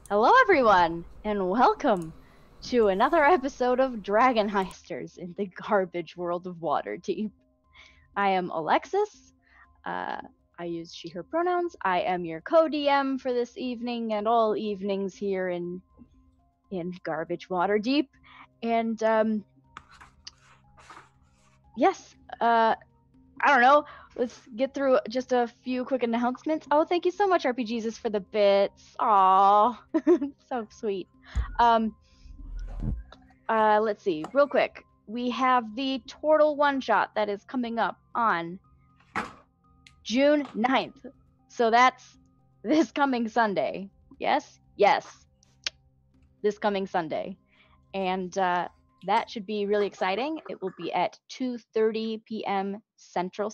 Hello, everyone, and welcome to another episode of DragonHeisters in the garbage world of Waterdeep. I am Alexis. I use she/her pronouns. I am your co-DM for this evening and all evenings here in garbage Waterdeep. And yes, I don't know. Let's get through just a few quick announcements. Oh, thank you so much, RPGesus, for the bits. Aw, so sweet. Let's see, real quick. We have the Turtle one-shot that is coming up on June 9th. So that's this coming Sunday. Yes? Yes. This coming Sunday. And that should be really exciting. It will be at 2:30 p.m. Central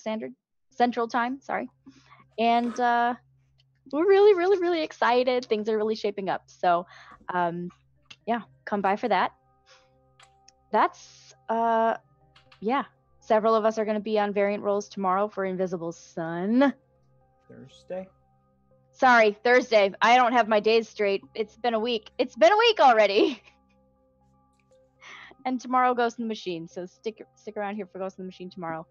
Time, sorry. And we're really, really, really excited. Things are really shaping up. So yeah, come by for that. That's yeah. Several of us are going to be on variant rolls tomorrow for Invisible Sun. Thursday? Sorry, Thursday. I don't have my days straight. It's been a week. It's been a week already. And tomorrow Ghost in the Machine. So stick around here for Ghost in the Machine tomorrow.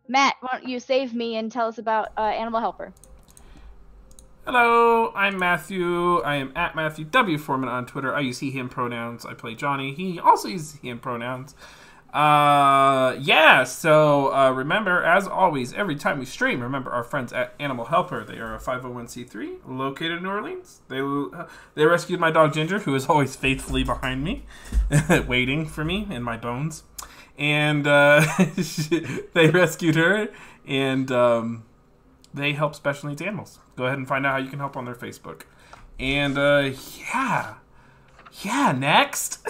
Matt, why don't you save me and tell us about Animal Helper? Hello, I'm Matthew. I am at Matthew W. Foreman on Twitter. I use he, him pronouns. I play Johnny. He also uses he, him pronouns. So remember, as always, every time we stream, remember our friends at Animal Helper. They are a 501c3 located in New Orleans. They rescued my dog Ginger, who is always faithfully behind me, waiting for me and my bones. And they rescued her, and they help special needs animals. Go ahead and find out how you can help on their Facebook. And next.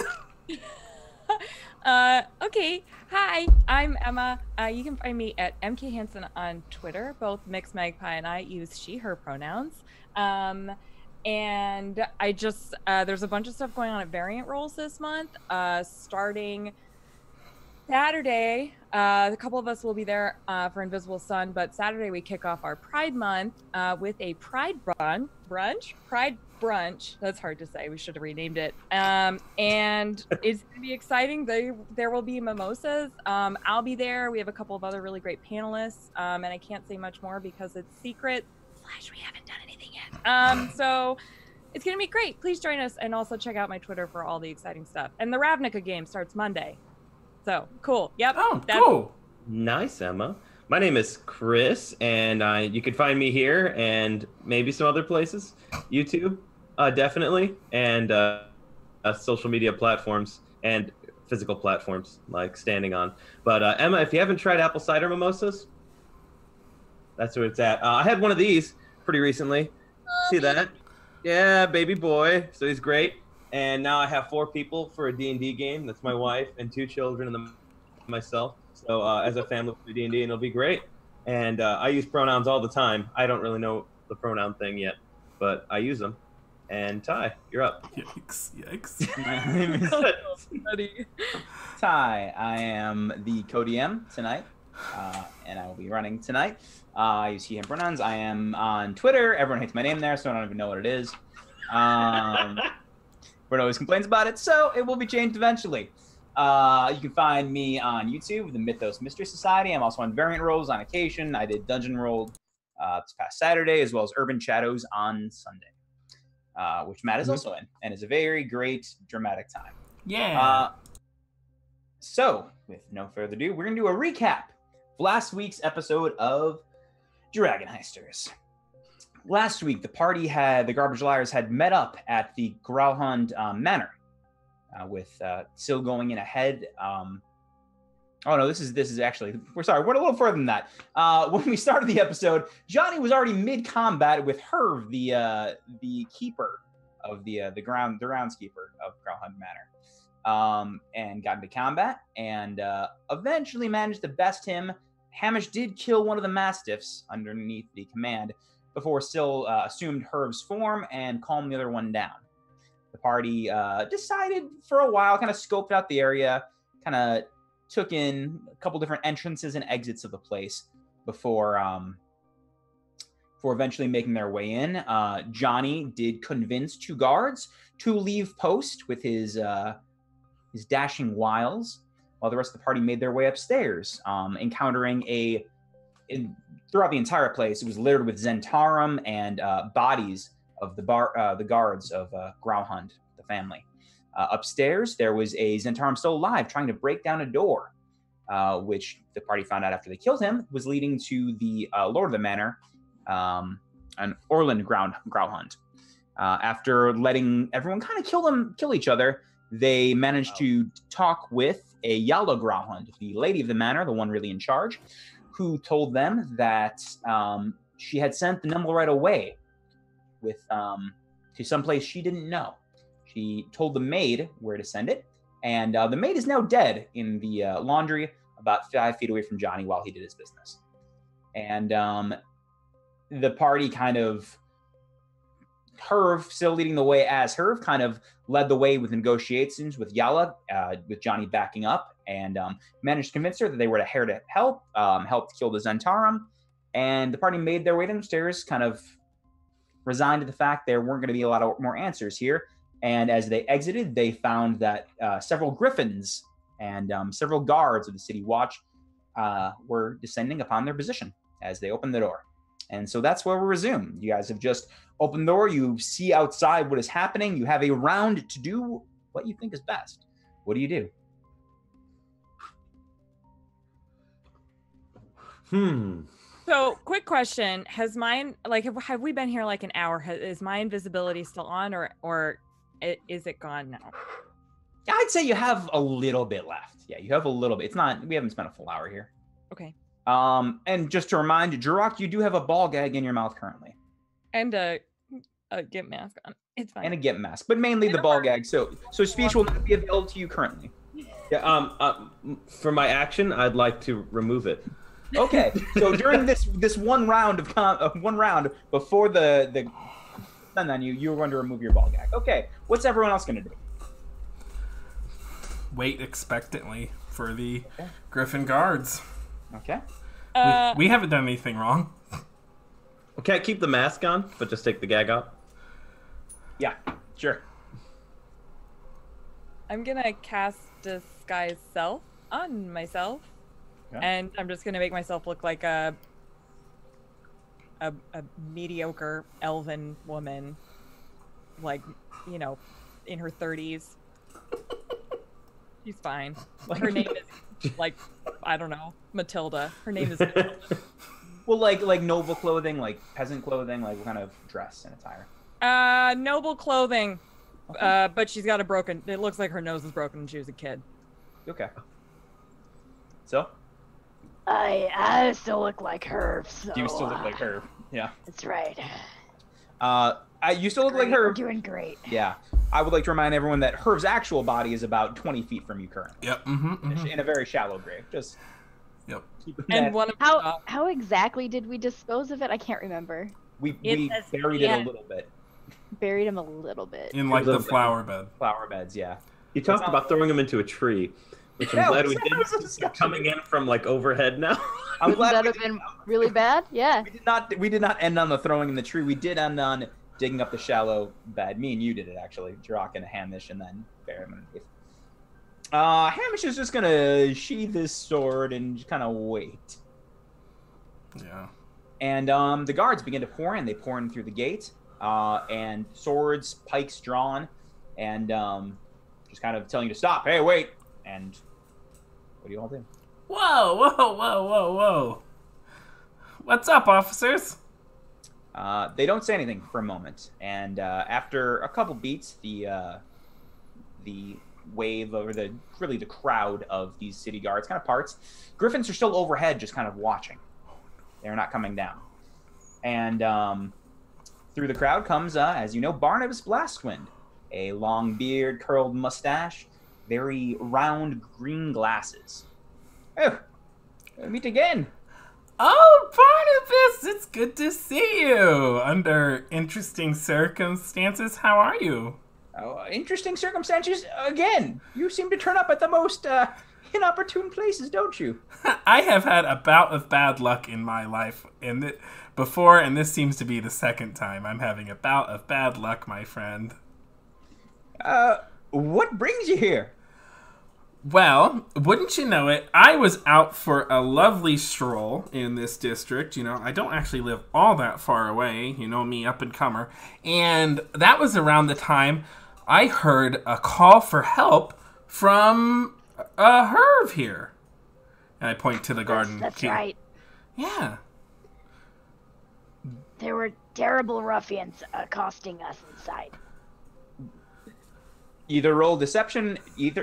Okay. Hi, I'm Emma. You can find me at MK Hansen on Twitter. Both Mix Magpie and I use she/her pronouns. And I just there's a bunch of stuff going on at Variant Rolls this month. Starting Saturday, a couple of us will be there for Invisible Sun, but Saturday we kick off our Pride Month with a Pride brunch. That's hard to say. We should have renamed it. And it's going to be exciting. There will be mimosas. I'll be there. We have a couple of other really great panelists, and I can't say much more because it's secret. / we haven't done anything yet. So it's going to be great. Please join us, and also check out my Twitter for all the exciting stuff. And the Ravnica game starts Monday. So cool. Yep. Oh, cool. Nice, Emma. My name is Chris, and you can find me here and maybe some other places. YouTube, definitely, and social media platforms and physical platforms like standing on. But Emma, if you haven't tried apple cider mimosas, that's where it's at. I had one of these pretty recently. See that? Yeah, baby boy. So he's great. And now I have 4 people for a D&D game. That's my wife and 2 children and myself. So as a family for D&D, and it'll be great. And I use pronouns all the time. I don't really know the pronoun thing yet, but I use them. And Ty, you're up. Yikes. My name is Ty. I am the co-DM tonight, and I will be running tonight. I use he, him pronouns. I am on Twitter. Everyone hates my name there, so I don't even know what it is. Everyone always complains about it, so it will be changed eventually. You can find me on YouTube, the Mythos Mystery Society. I'm also on Variant Rolls on occasion. I did Dungeon Roll this past Saturday, as well as Urban Shadows on Sunday, which Matt is also in, and is a very great dramatic time. Yeah. So, with no further ado, we're going to do a recap of last week's episode of DragonHeisters. Last week, the Garbage Liars had met up at the Growlhund Manor, with Syl going in ahead. Oh no, this is actually, we're sorry, we're a little further than that. When we started the episode, Johnny was already mid-combat with Herv, the keeper of the groundskeeper of Growlhund Manor, and got into combat, and eventually managed to best him. Hamish did kill one of the Mastiffs underneath the command, before Syl assumed Herv's form and calmed the other one down. The party decided for a while, kind of scoped out the area, kind of took in a couple different entrances and exits of the place before before eventually making their way in. Johnny did convince 2 guards to leave post with his dashing wiles, while the rest of the party made their way upstairs, encountering throughout the entire place, it was littered with Zentarum and bodies of the guards of Growlhund, the family. Upstairs, there was a Zentarum still alive, trying to break down a door, which the party found out after they killed him was leading to the Lord of the Manor, an Orland Growlhund. After letting everyone kind of kill each other, they managed to talk with a Yellow Growlhund, the lady of the manor, the one really in charge, who told them that she had sent the Nimblewright away with to someplace she didn't know. She told the maid where to send it, and the maid is now dead in the laundry about 5 feet away from Johnny while he did his business. And the party kind of, Herv still leading the way as Herv, kind of led the way with negotiations with Yala, with Johnny backing up, and managed to convince her that they were here to help kill the Zentarum. And the party made their way downstairs, kind of resigned to the fact there weren't going to be a lot of more answers here. And as they exited, they found that several griffins and several guards of the city watch were descending upon their position as they opened the door. And so that's where we resume. You guys have just opened the door. You see outside what is happening. You have a round to do what you think is best. What do you do? So, quick question: has mine, like, have we been here like an hour? Is my invisibility still on, or is it gone now? I'd say you have a little bit left. Yeah, you have a little bit. It's not. We haven't spent a full hour here. Okay. And just to remind you, Jurok, you do have a ball gag in your mouth currently, And a gimp mask on. It's fine. and a gimp mask, but mainly the ball gag. So speech will not be available to you currently. Yeah. For my action, I'd like to remove it. Okay. So during this one round before the stun on you, you're going to remove your ball gag. Okay. What's everyone else going to do? Wait expectantly for the Griffin guards. Okay. We haven't done anything wrong. Okay, I keep the mask on, but just take the gag off. Yeah. Sure. I'm gonna cast Disguise Self on myself, and I'm just gonna make myself look like a mediocre elven woman, like, you know, in her 30s. She's fine. Her name is, like, I don't know, Matilda. Her name is Matilda. Well, like noble clothing, like peasant clothing, like what kind of dress and attire? Noble clothing. But she's got it looks like her nose is broken when she was a kid. Okay. So? I still look like her. So, You still look like her. Yeah. That's right. You still look like her. We're doing great. Yeah. I would like to remind everyone that Herv's actual body is about 20 feet from you currently. Yep. In a very shallow grave. Just Yep. keep And one of How exactly did we dispose of it? I can't remember. we says buried it a little bit. Buried him a little bit. In like the Little bit. flower bed. Flower beds, yeah. You talked about throwing him into a tree, which I'm Yeah, glad we that was a did. discussion. Coming in from like overhead now. I'm Wouldn't glad that we have been really bad? Yeah. we did not end on the throwing in the tree. We did end on digging up the shallow bed. Me and you did it actually. Jirok and Hamish, and then bury him underneath. Hamish is just gonna sheath his sword and just kind of wait. Yeah. And the guards begin to pour in. They pour in through the gate, and swords, pikes drawn, and just kind of telling you to stop. Hey, wait! And what do you all do? Whoa, whoa, whoa, whoa, whoa. What's up, officers? They don't say anything for a moment, and after a couple beats, the wave over the crowd of these city guards kind of parts. Griffins are still overhead, just kind of watching. They're not coming down, and through the crowd comes, as you know, Barnabas Blastwind, a long beard, curled mustache, very round green glasses. Oh, meet again. Oh, Barnabas, it's good to see you. Under interesting circumstances, how are you? Oh, interesting circumstances again. You seem to turn up at the most inopportune places, don't you? I have had a bout of bad luck in my life before, and this seems to be the second time I'm having a bout of bad luck, my friend. What brings you here? Well, wouldn't you know it, I was out for a lovely stroll in this district. You know, I don't actually live all that far away. You know me, up-and-comer. And that was around the time I heard a call for help from Herv here. And I point to the garden. That's right. Yeah. There were terrible ruffians accosting us inside. Either roll deception,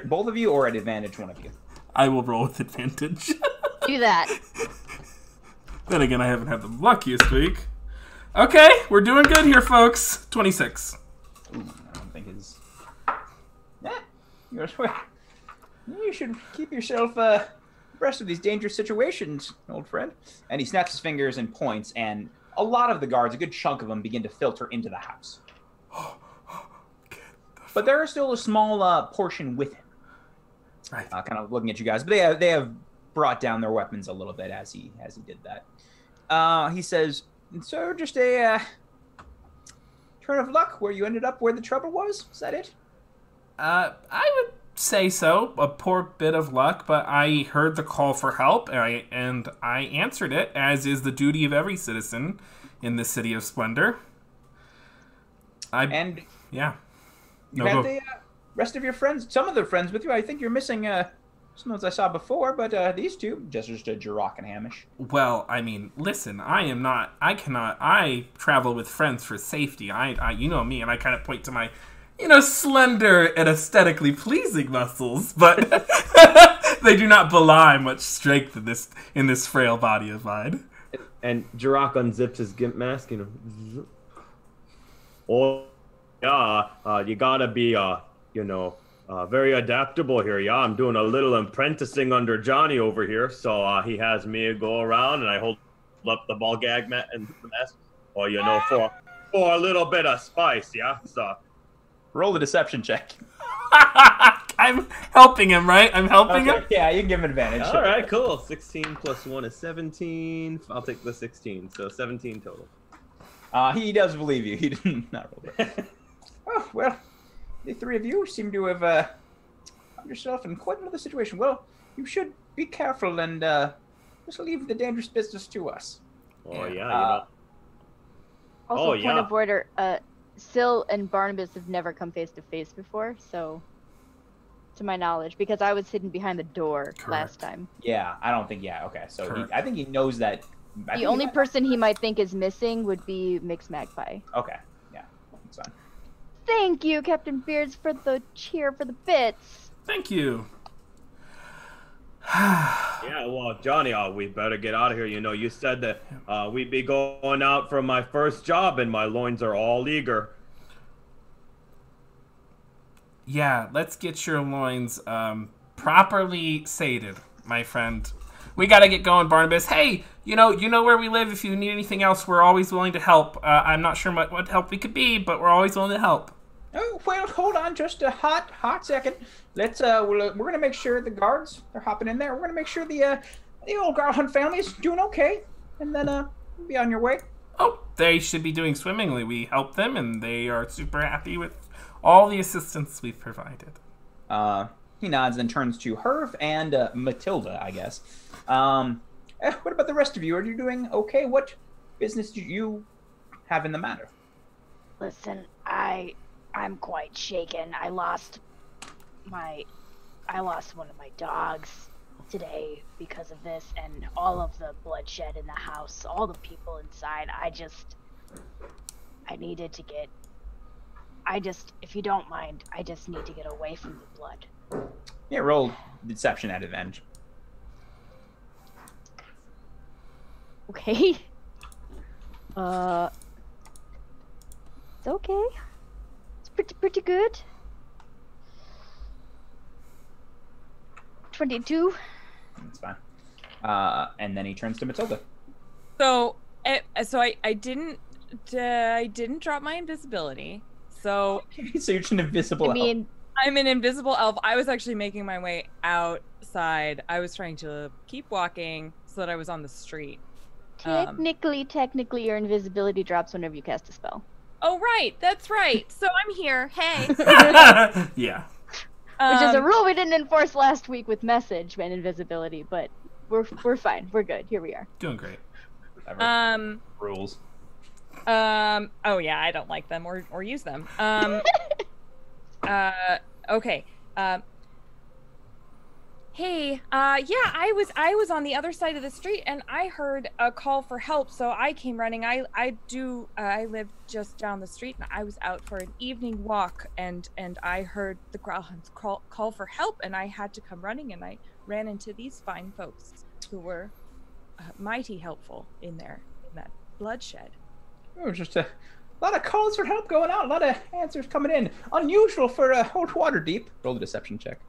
both of you, or at advantage, one of you. I will roll with advantage. Do that. Then again, I haven't had the luckiest week. Okay, we're doing good here, folks. 26. Ooh, I don't think it's... You should keep yourself abreast of these dangerous situations, old friend. And he snaps his fingers and points, and a lot of the guards, a good chunk of them, begin to filter into the house. But there is still a small portion with him. Right. Kind of looking at you guys. But they have brought down their weapons a little bit as he did that. He says, so just a turn of luck where you ended up where the trouble was? Is that it? I would say so. A poor bit of luck, but I heard the call for help, and I answered it, as is the duty of every citizen in this city of splendor. Yeah. You had the rest of your friends, some of the friends with you. I think you're missing some ones I saw before, but these two, just Jirok and Hamish. Well, I mean, listen, I travel with friends for safety. I you know me, and I kind of point to my, slender and aesthetically pleasing muscles, but they do not belie much strength in this frail body of mine. And Jirok unzips his gimp mask, Oh, yeah, you gotta be, very adaptable here. Yeah, I'm doing a little apprenticing under Johnny over here, so he has me go around, and I hold up the ball gag mat and the mask. For a little bit of spice, yeah. So roll the deception check. I'm helping him, right? I'm helping him. Yeah, you can give him advantage. All right, cool. 16 plus 1 is 17. I'll take the 16, so 17 total. He does believe you. He did not roll it. Oh, well, the three of you seem to have found yourself in quite another situation. Well, you should be careful and just leave the dangerous business to us. Oh, yeah, Also, point of order, Syl and Barnabas have never come face to face before, so, to my knowledge, because I was hidden behind the door last time. Yeah, I don't think, okay, so I think he knows that. The only person he might think is missing would be Mixed Magpie. Okay, yeah, that's fine. Thank you, Captain Beards, for the cheer for the bits. Thank you. Yeah, well, Johnny, we better get out of here. You said that we'd be going out for my first job, and my loins are all eager. Yeah, let's get your loins properly sated, my friend. We gotta get going, Barnabas. Hey, you know where we live. If you need anything else, we're always willing to help. I'm not sure what help we could be, but we're always willing to help. Oh, well, hold on just a hot second. Let's we're gonna make sure the guards are hopping in there. We're gonna make sure the old Guard Hunt family is doing okay, and then be on your way. Oh, they should be doing swimmingly. We helped them, and they are super happy with all the assistance we've provided. He nods and turns to Herv and Matilda, I guess. What about the rest of you? Are you doing okay? What business do you have in the matter? Listen, I'm quite shaken. I lost one of my dogs today because of this, and all of the bloodshed in the house, all the people inside. If you don't mind, I just need to get away from the blood. Yeah, roll deception at advantage. Okay. It's okay. It's pretty good. 22. That's fine. And then he turns to Matilda. So I didn't drop my invisibility. So So you're just invisible. I'm an invisible elf. I was actually making my way outside. I was trying to keep walking so that I was on the street. Technically, your invisibility drops whenever you cast a spell. Oh, right. That's right. So I'm here. Hey. Yeah. Which is a rule we didn't enforce last week with message and invisibility, but we're fine. We're good. Here we are. Doing great. Rules. Oh yeah, I don't like them or use them. Okay. Hey, yeah, I was on the other side of the street and I heard a call for help, so I came running. I live just down the street and I was out for an evening walk and I heard the Growlhounds call for help and I had to come running and I ran into these fine folks who were mighty helpful in that bloodshed. Oh, just a lot of calls for help going out, a lot of answers coming in. Unusual for old Waterdeep. Roll a deception check.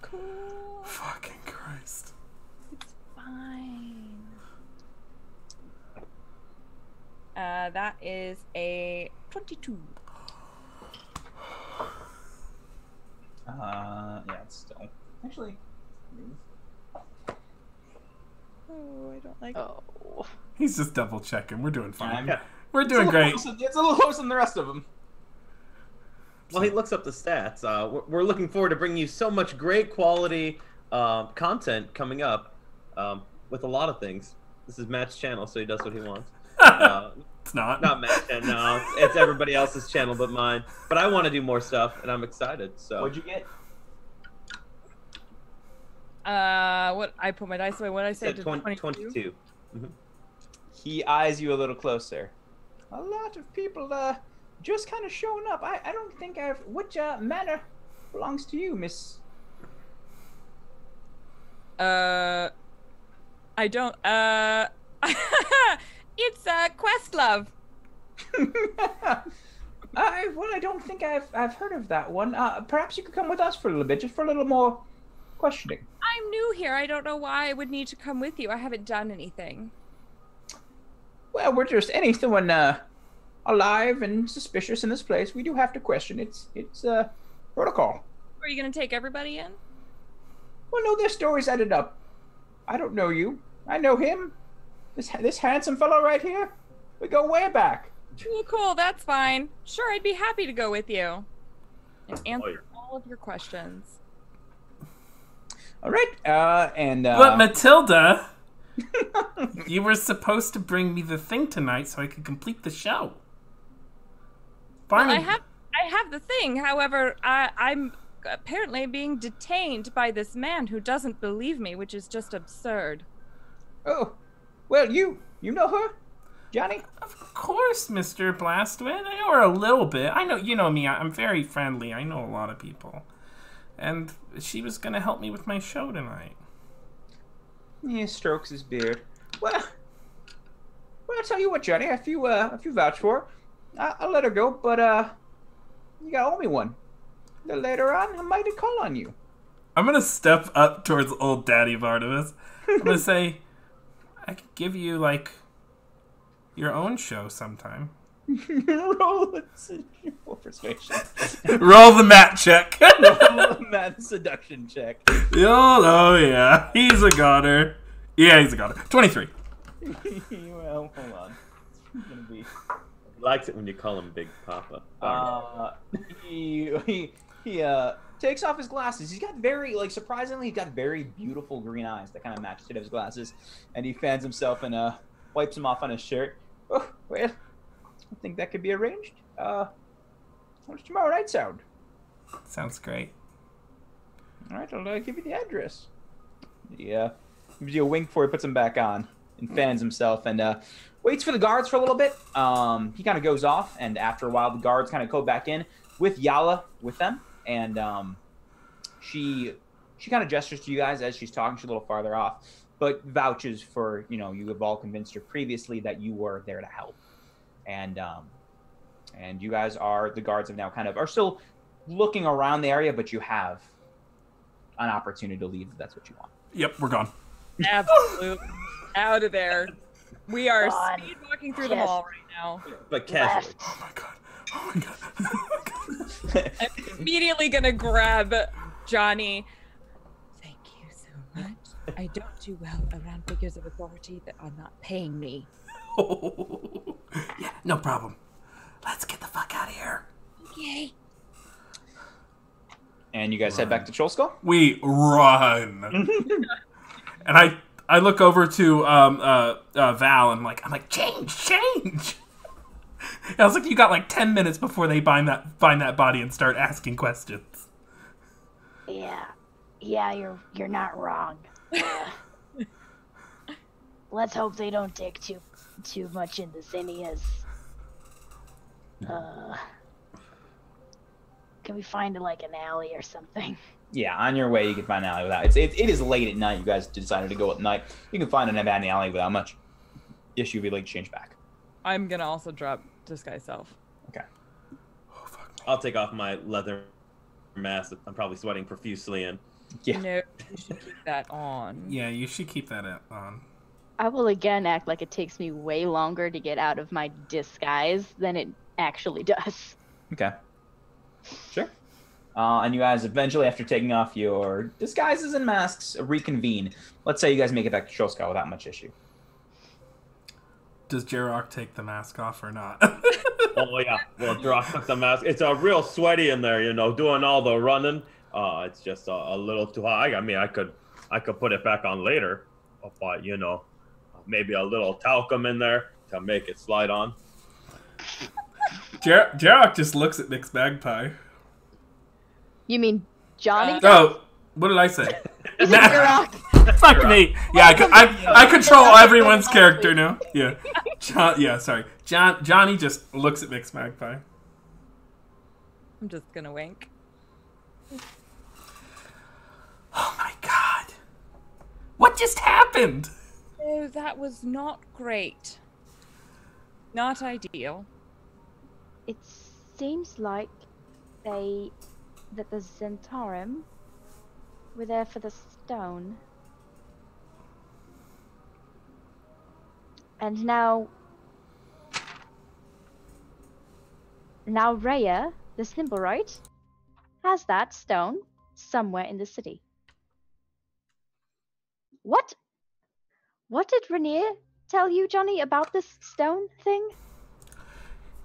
Cool. Fucking Christ. It's fine. That is a 22. Yeah, it's still actually. Oh, I don't like. Oh. He's just double checking. We're doing fine. Yeah. We're doing great. It's a little closer than the rest of them. Well, he looks up the stats. We're looking forward to bringing you so much great quality content coming up with a lot of things. This is Matt's channel, so he does what he wants. It's not. Not Matt's channel, no. It's everybody else's channel but mine. But I want to do more stuff, and I'm excited. So. What'd you get? What I put my dice away. What did I say? 22. Mm-hmm. He eyes you a little closer. A lot of people just kind of showing up. I don't think I've. Which manor belongs to you, Miss? I don't. It's Questlove. I don't think I've heard of that one. Perhaps you could come with us for a little bit, just for a little more questioning. I'm new here. I don't know why I would need to come with you. I haven't done anything. Well, we're just anyone alive and suspicious in this place. We do have to question. It's protocol. Are you gonna take everybody in? Well, no, their stories added up. I don't know you. I know him. This handsome fellow right here. We go way back. Cool. That's fine. Sure, I'd be happy to go with you and answer all of your questions. All right. But Matilda, you were supposed to bring me the thing tonight so I could complete the show. Well, I have the thing. However, I'm apparently being detained by this man who doesn't believe me, which is just absurd. Oh, well, you know her, Johnny? Of course, Mr. Blastwind. I know her a little bit. I know, you know me. I'm very friendly. I know a lot of people. And she was going to help me with my show tonight. He strokes his beard. Well, I'll tell you what, Johnny. If you vouch for her, I'll let her go. But you gotta owe me one. Then later on, I might call on you. I'm gonna step up towards old Daddy Barnabas. I'm gonna say, I could give you like your own show sometime. Roll persuasion. Roll the mat check. Roll the mat seduction check. Oh yeah, he's a goner. Yeah, he's a goner. 23. Well, hold on. It's gonna be. He likes it when you call him Big Papa. He takes off his glasses. He's got surprisingly, he's got very beautiful green eyes that kind of match Tidev's glasses. And he fans himself and wipes them off on his shirt. Oh, well, I think that could be arranged. How does tomorrow night sound? Sounds great. All right, I'll give you the address. Yeah, gives you a wink before he puts him back on and fans himself and waits for the guards for a little bit. He kind of goes off, and after a while, the guards kind of go back in with Yala with them, and she kind of gestures to you guys as she's talking. She's a little farther off, but vouches for, you have all convinced her previously that you were there to help, and you guys the guards have now are still looking around the area, but you have an opportunity to leave if that's what you want. Yep, we're gone. Absolutely. Out of there. We are God. speed walking through the mall right now. But casually. Oh my god. Oh my god. immediately gonna grab Johnny. Thank you so much. I don't do well around figures of authority that are not paying me. Yeah, no problem. Let's get the fuck out of here. Okay. And you guys head back to Troll Skull? We run. And I look over to Val and I'm like, change. I was like, you got like 10 minutes before they find that body and start asking questions. Yeah, you're not wrong. Let's hope they don't dig too much into Zinnia's. Can we find like an alley or something? Yeah, on your way you can find an alley without. It is late at night. You guys decided to go at night. You can find an abandoned alley without much issue if you'd like to change back. I'm gonna also drop disguise self. Okay. Oh, fuck. I'll take off my leather mask that I'm probably sweating profusely in. Yeah. No, you should keep that on. Yeah, you should keep that on. I will again act like it takes me way longer to get out of my disguise than it actually does. Okay. Sure. And you guys eventually, after taking off your disguises and masks, reconvene. Let's say you guys make it back to Troll Skull without much issue. Does Jarok take the mask off or not? Oh yeah, well, Drock took the mask. It's real sweaty in there, doing all the running. It's just a little too hot. I mean, I could put it back on later, but maybe a little talcum in there to make it slide on. Jarok just looks at Nick's Magpie. You mean Johnny? Oh, what did I say? Is it Jarok? Fuck me. Yeah, I control everyone's character now. Yeah. Sorry. Johnny just looks at Nick's Magpie. I'm just gonna wink. Oh my god. What just happened? Oh, that was not great. Not ideal. It seems like that the Zentarum were there for the stone. And now Rhea, the Snimblewright, has that stone somewhere in the city. What did Rainier tell you, Johnny, about this stone thing?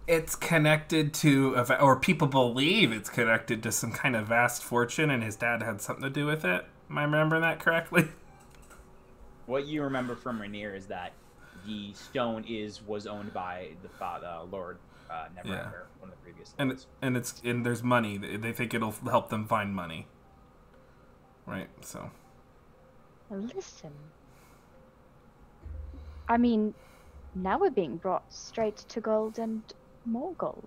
It's connected to, or people believe it's connected to some kind of vast fortune, and his dad had something to do with it. Am I remembering that correctly? What you remember from Rainier is that the stone was owned by the father, Lord Neverember, one of the previous lords. And there's money. They think it'll help them find money. Right, so. Listen. I mean, now we're being brought straight to gold and more gold,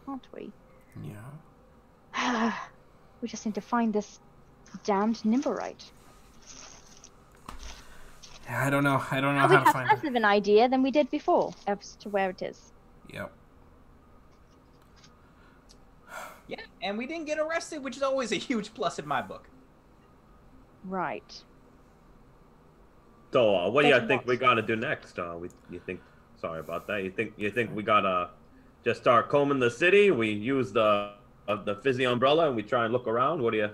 aren't we? Yeah. We just need to find this damned Nimblewright. Yeah, I don't know how to We have find less it. of an idea than we did before as to where it is. Yep. Yeah, and we didn't get arrested, which is always a huge plus in my book. Right. So, what do you Thank you think much. we gotta do next? You think? Sorry about that. You think we gotta just start combing the city? We use the fizzy umbrella and we try and look around. What do you?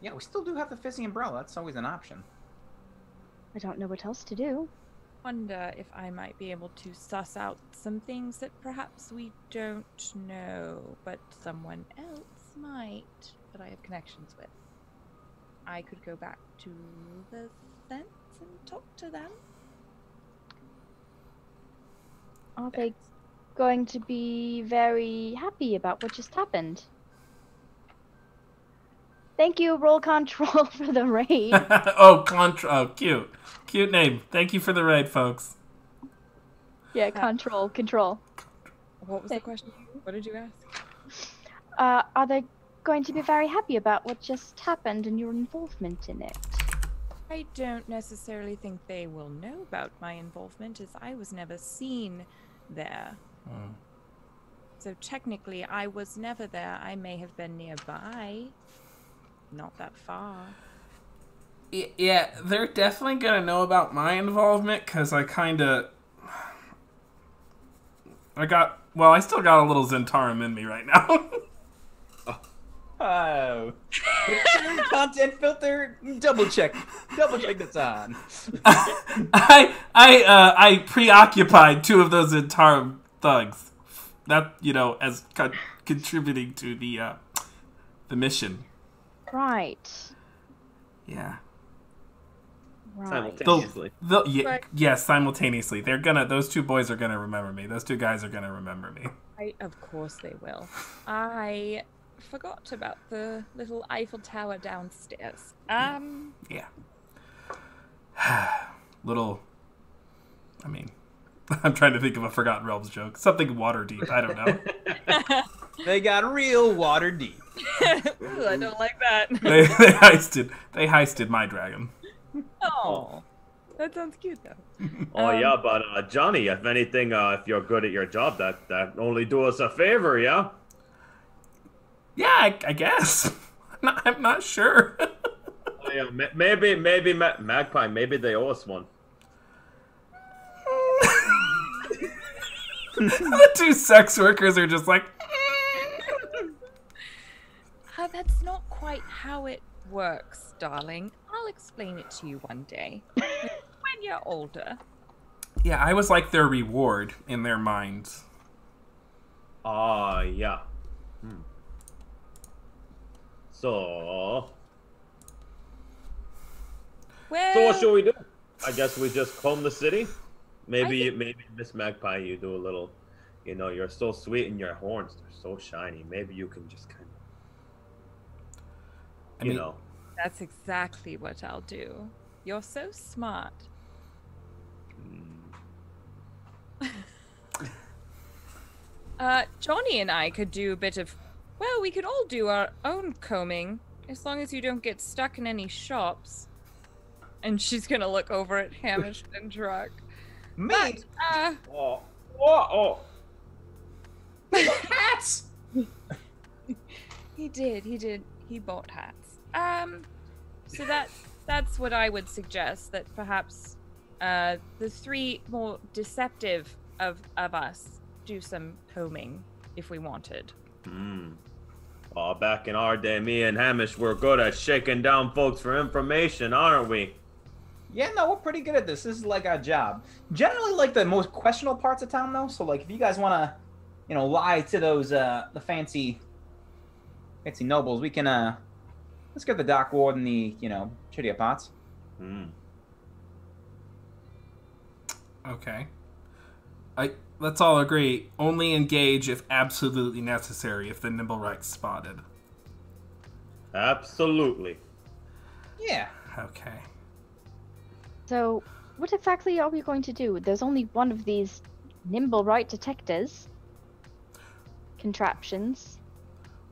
Yeah, we still do have the fizzy umbrella. That's always an option. I don't know what else to do. Wonder if I might be able to suss out some things that perhaps we don't know, but someone else might, that I have connections with. I could go back to the fence and talk to them. Are they going to be very happy about what just happened? Thank you, Roll Control, for the raid. Oh, cute. Cute name. Thank you for the raid, folks. Yeah, Control. What was the question? What did you ask? Are they going to be very happy about what just happened and your involvement in it? I don't necessarily think they will know about my involvement, as I was never seen there. So technically, I was never there. I may have been nearby. Not that far. Yeah, they're definitely gonna know about my involvement, because I still got a little Zentarum in me right now. Oh. Mature content filter. Double check that's on. I preoccupied two of those entire thugs. That as contributing to the mission. Right. Yeah. Right. Simultaneously. Yes, simultaneously. Those two boys are gonna remember me. Those two guys are gonna remember me. Of course they will. I forgot about the little Eiffel Tower downstairs. Yeah. I'm trying to think of a Forgotten Realms joke. Something water deep. I don't know. They got real water deep. Ooh, I don't like that. They heisted my dragon. Oh, that sounds cute though. Oh yeah, but Johnny, if anything, if you're good at your job, that only do us a favor, yeah. Yeah, I guess. I'm not sure. Oh, yeah, maybe Magpie, maybe they owe us one. The two sex workers are just like. That's not quite how it works, darling. I'll explain it to you one day when you're older. Yeah, I was like their reward in their minds. Yeah. So what should we do? I guess we just comb the city. Maybe Miss Magpie, you do a little. You're so sweet and your horns are so shiny. Maybe you can just kind of, That's exactly what I'll do. You're so smart. Johnny and I could do a bit of. Well, we could all do our own combing, as long as you don't get stuck in any shops. And she's gonna look over at Hamish and Druck. Me? Oh. Hats! He did. He bought hats. So that's what I would suggest, that perhaps the three more deceptive of us do some combing if we wanted. Oh, back in our day, me and Hamish were good at shaking down folks for information, aren't we? Yeah, no, we're pretty good at this. This is like our job. Generally, like the most questionable parts of town, though. So, like, if you guys want to, lie to those the fancy nobles, we can let's get the dock ward and the shittier pots. Okay. Let's all agree. Only engage if absolutely necessary. If the Nimblewright's spotted. Absolutely. Yeah. Okay. So, what exactly are we going to do? There's only one of these Nimblewright detectors contraptions.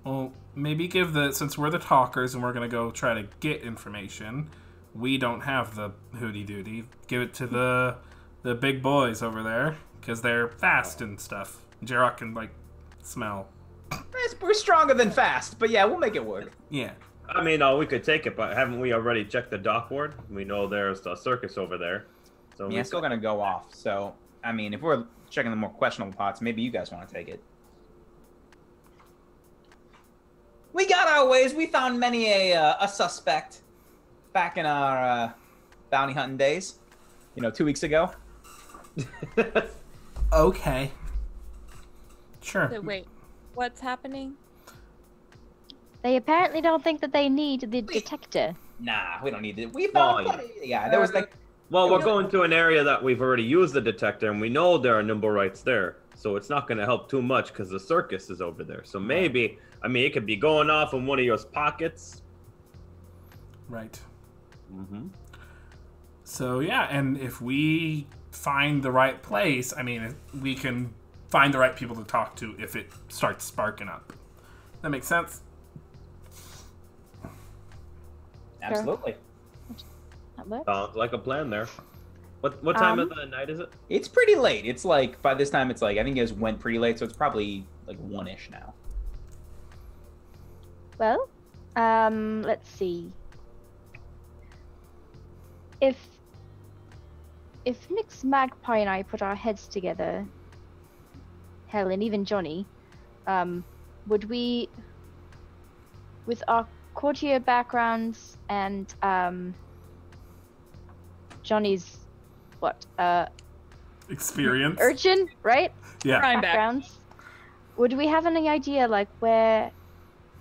Well, maybe since we're the talkers and we're gonna go try to get information, we don't have the hooty doody. Give it to the big boys over there, because they're fast and stuff. Jarrah can smell. We're stronger than fast, but yeah, we'll make it work. Yeah. I mean, we could take it, but haven't we already checked the dock ward? We know there's a circus over there. So Yeah, it's still gonna go off. So, I mean, if we're checking the more questionable pots, maybe you guys want to take it. We got our ways. We found many a suspect back in our bounty hunting days. 2 weeks ago. Okay. Sure. So wait, what's happening? They apparently don't think that they need the detector. Nah, we don't need it. We found plenty. Yeah, there was Well, we're going to an area that we've already used the detector, and we know there are Nimblewrights there. So it's not going to help too much because the circus is over there. So maybe, it could be going off in one of your pockets. Right. Mm-hmm. So, yeah, and if we find the right place, we can find the right people to talk to if it starts sparking up. That makes sense? Absolutely. That works. Sounds like a plan there. What time of the night is it? It's pretty late. It's by this time, it's I think you guys went pretty late, so it's probably 1-ish now. Well, let's see. If Nix, Magpie, and I put our heads together, hell, and even Johnny, would we with our courtier backgrounds and Johnny's Experience. urchin, right? Yeah. Crime Backgrounds. Would we have any idea, like, where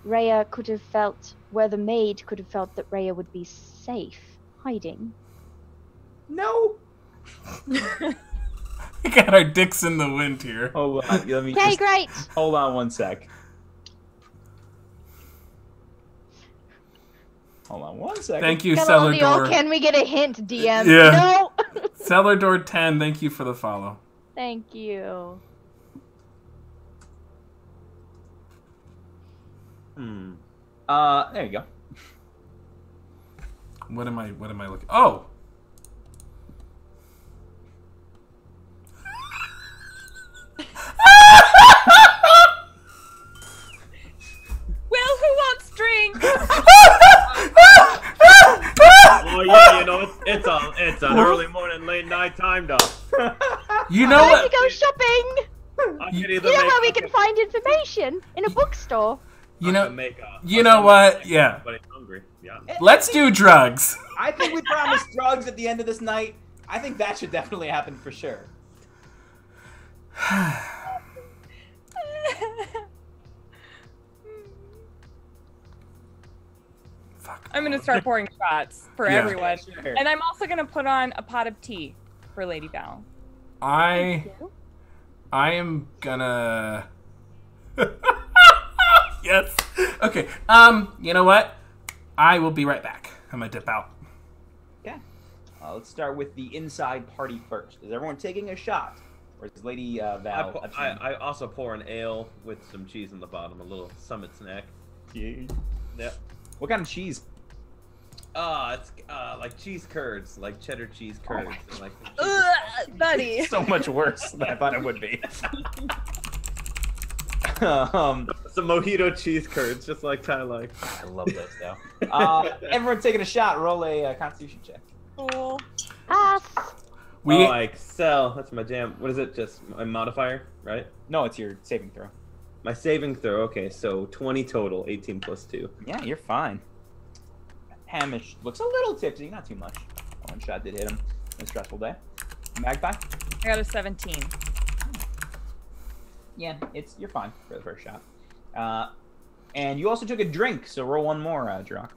Rhea could have felt, where the maid could have felt that Rhea would be safe hiding? No. We got our dicks in the wind here. Hold on. Let me Okay, just great. hold on one sec. Hold on one second. Thank you, Hello, Cellar the old, Door. can we get a hint, DM? Yeah. No. Cellar Door 10, thank you for the follow. Thank you. There you go. What am I looking? Oh! Will, who wants drink? Oh yeah, you know it's an early morning, late night time, dog. You know Time what? to go shopping. I could either You know make- where we can find information? In a bookstore. You I know, could make you know what? Yeah. But it's hungry. Yeah. Let's do drugs. I think we promised drugs at the end of this night. I think that should definitely happen for sure. Fuck. I'm gonna start pouring shots for Yeah. everyone, Sure. and I'm also gonna put on a pot of tea for Lady Val. I am gonna. Yes. Okay. You know what? I will be right back. I'm gonna dip out. Okay. Let's start with the inside party first. Is everyone taking a shot? Or is Lady Val... I also pour an ale with some cheese in the bottom, a little summit snack. Yeah. Yep. What kind of cheese? It's like cheese curds, like cheddar cheese curds. and like Buddy. So much worse than I thought it would be. some mojito cheese curds, just like Ty likes. I love those though. Everyone taking a shot. Roll a Constitution check. Cool. Pass. We Oh, I excel. That's my jam. What is it? Just my modifier, right? No, it's your saving throw. My saving throw. Okay, so 20 total, 18 plus 2. Yeah, you're fine. Hamish looks a little tipsy, not too much. One shot did hit him. A stressful day. Magpie? I got a 17. Yeah, you're fine for the first shot. And you also took a drink, so roll one more, Jirok.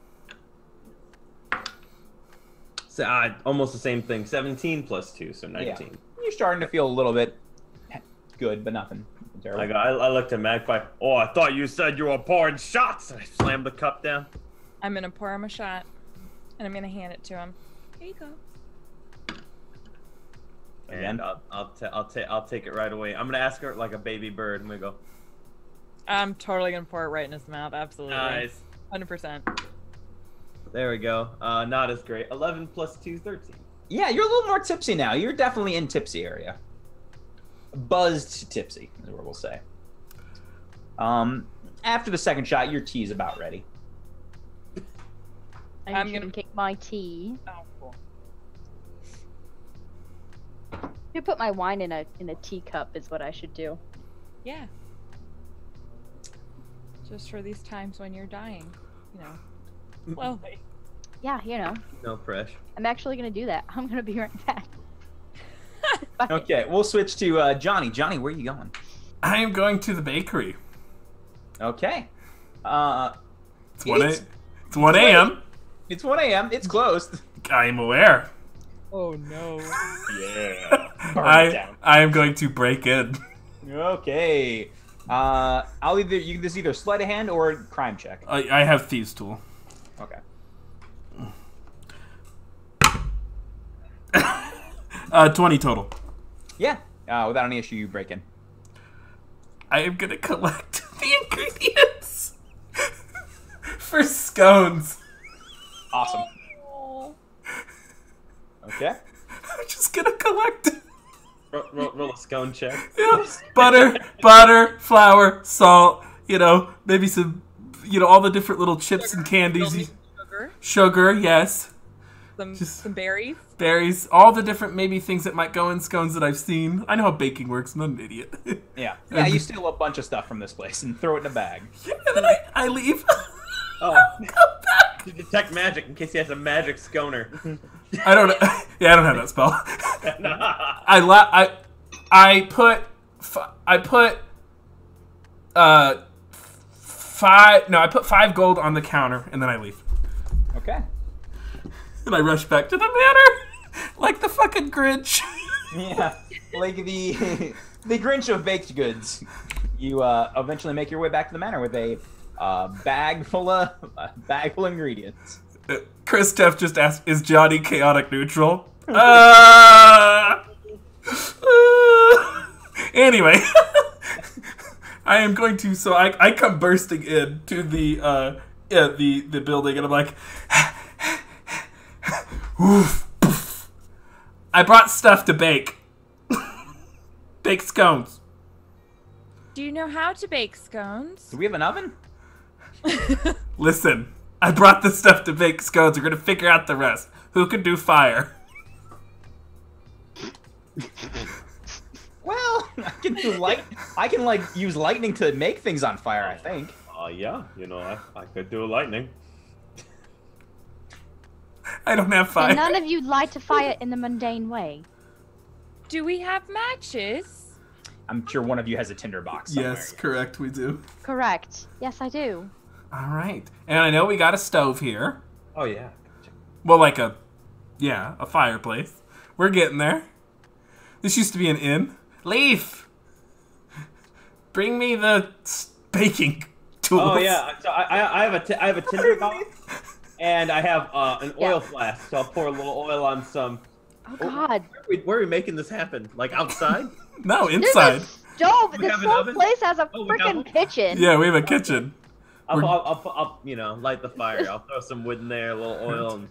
So almost the same thing. 17 plus 2, so 19. Yeah. You're starting to feel a little bit good, but nothing terrible. I looked at Magpie. Oh, I thought you said you were pouring shots. I slammed the cup down. I'm gonna pour him a shot, and I'm gonna hand it to him. Here you go. And I'll take it right away. I'm gonna ask her like a baby bird. I'm gonna go. I'm totally gonna pour it right in his mouth. Absolutely. Nice. 100%. There we go. Not as great. 11 plus 2, 13. Yeah, you're a little more tipsy now. You're definitely in tipsy area. Buzzed tipsy is what we'll say. After the second shot, your tea is about ready. I'm gonna drink my tea. Oh, cool. You put my wine in a teacup is what I should do. Yeah. Just for these times when you're dying, you know. Slowly. Yeah, you know. No pressure. I'm actually gonna do that. I'm gonna be right back. Bye. Okay, we'll switch to Johnny. Johnny, where are you going? I am going to the bakery. Okay. It's 1 a.m. It's 1 a.m. It's closed. I am aware. Oh no. Yeah. Burn it down. I am going to break in. Okay. You can just either sleight of hand or crime check. I have thieves tool. Okay. 20 total. Yeah. Without any issue, you break in. I am gonna collect the ingredients for scones. Awesome. Oh. Okay. I'm just gonna collect Roll a scone check. butter, flour, salt. You know, maybe some, all the different little chips and candies. Sugar, yes. Some berries. Berries, all the different maybe things that might go in scones that I've seen. I know how baking works. I'm not an idiot. Yeah. Yeah, you steal a bunch of stuff from this place and throw it in a bag. And then I leave. Oh, to detect magic in case he has a magic sconer. I don't. Yeah, I don't have that spell. I put 5. No, I put 5 gold on the counter and then I leave. Okay. And I rush back to the manor like the fucking Grinch. Yeah, like the Grinch of baked goods. You eventually make your way back to the manor with a bag full of ingredients. Chris Teff just asked, "Is Johnny chaotic neutral?" Anyway, I am going to. So I come bursting in to the building, and I'm like, oof, poof. I brought stuff to bake. Bake scones. Do you know how to bake scones? Do we have an oven? Listen, I brought the stuff to bake scones. We're gonna figure out the rest. Who can do fire? Well, I can do light. I can like use lightning to make things on fire. I think. Yeah, I could do lightning. I don't have fire. And none of you light a fire in the mundane way. Do we have matches? I'm sure one of you has a tinderbox somewhere. Yes, correct, we do. Correct. Yes, I do. All right, and I know we got a stove here. Oh yeah. Well, like a fireplace. We're getting there. This used to be an inn. Leaf, bring me the baking tools. Oh yeah. So I have a tinderbox, and I have an oil flask. So I'll pour a little oil on some. Oh God. Where are we making this happen? Like outside? No, There's inside. a stove. We This have an whole oven? place has a Oh, we got freaking one? kitchen. Yeah, we have a kitchen. I'll light the fire. I'll throw some wood in there, a little oil.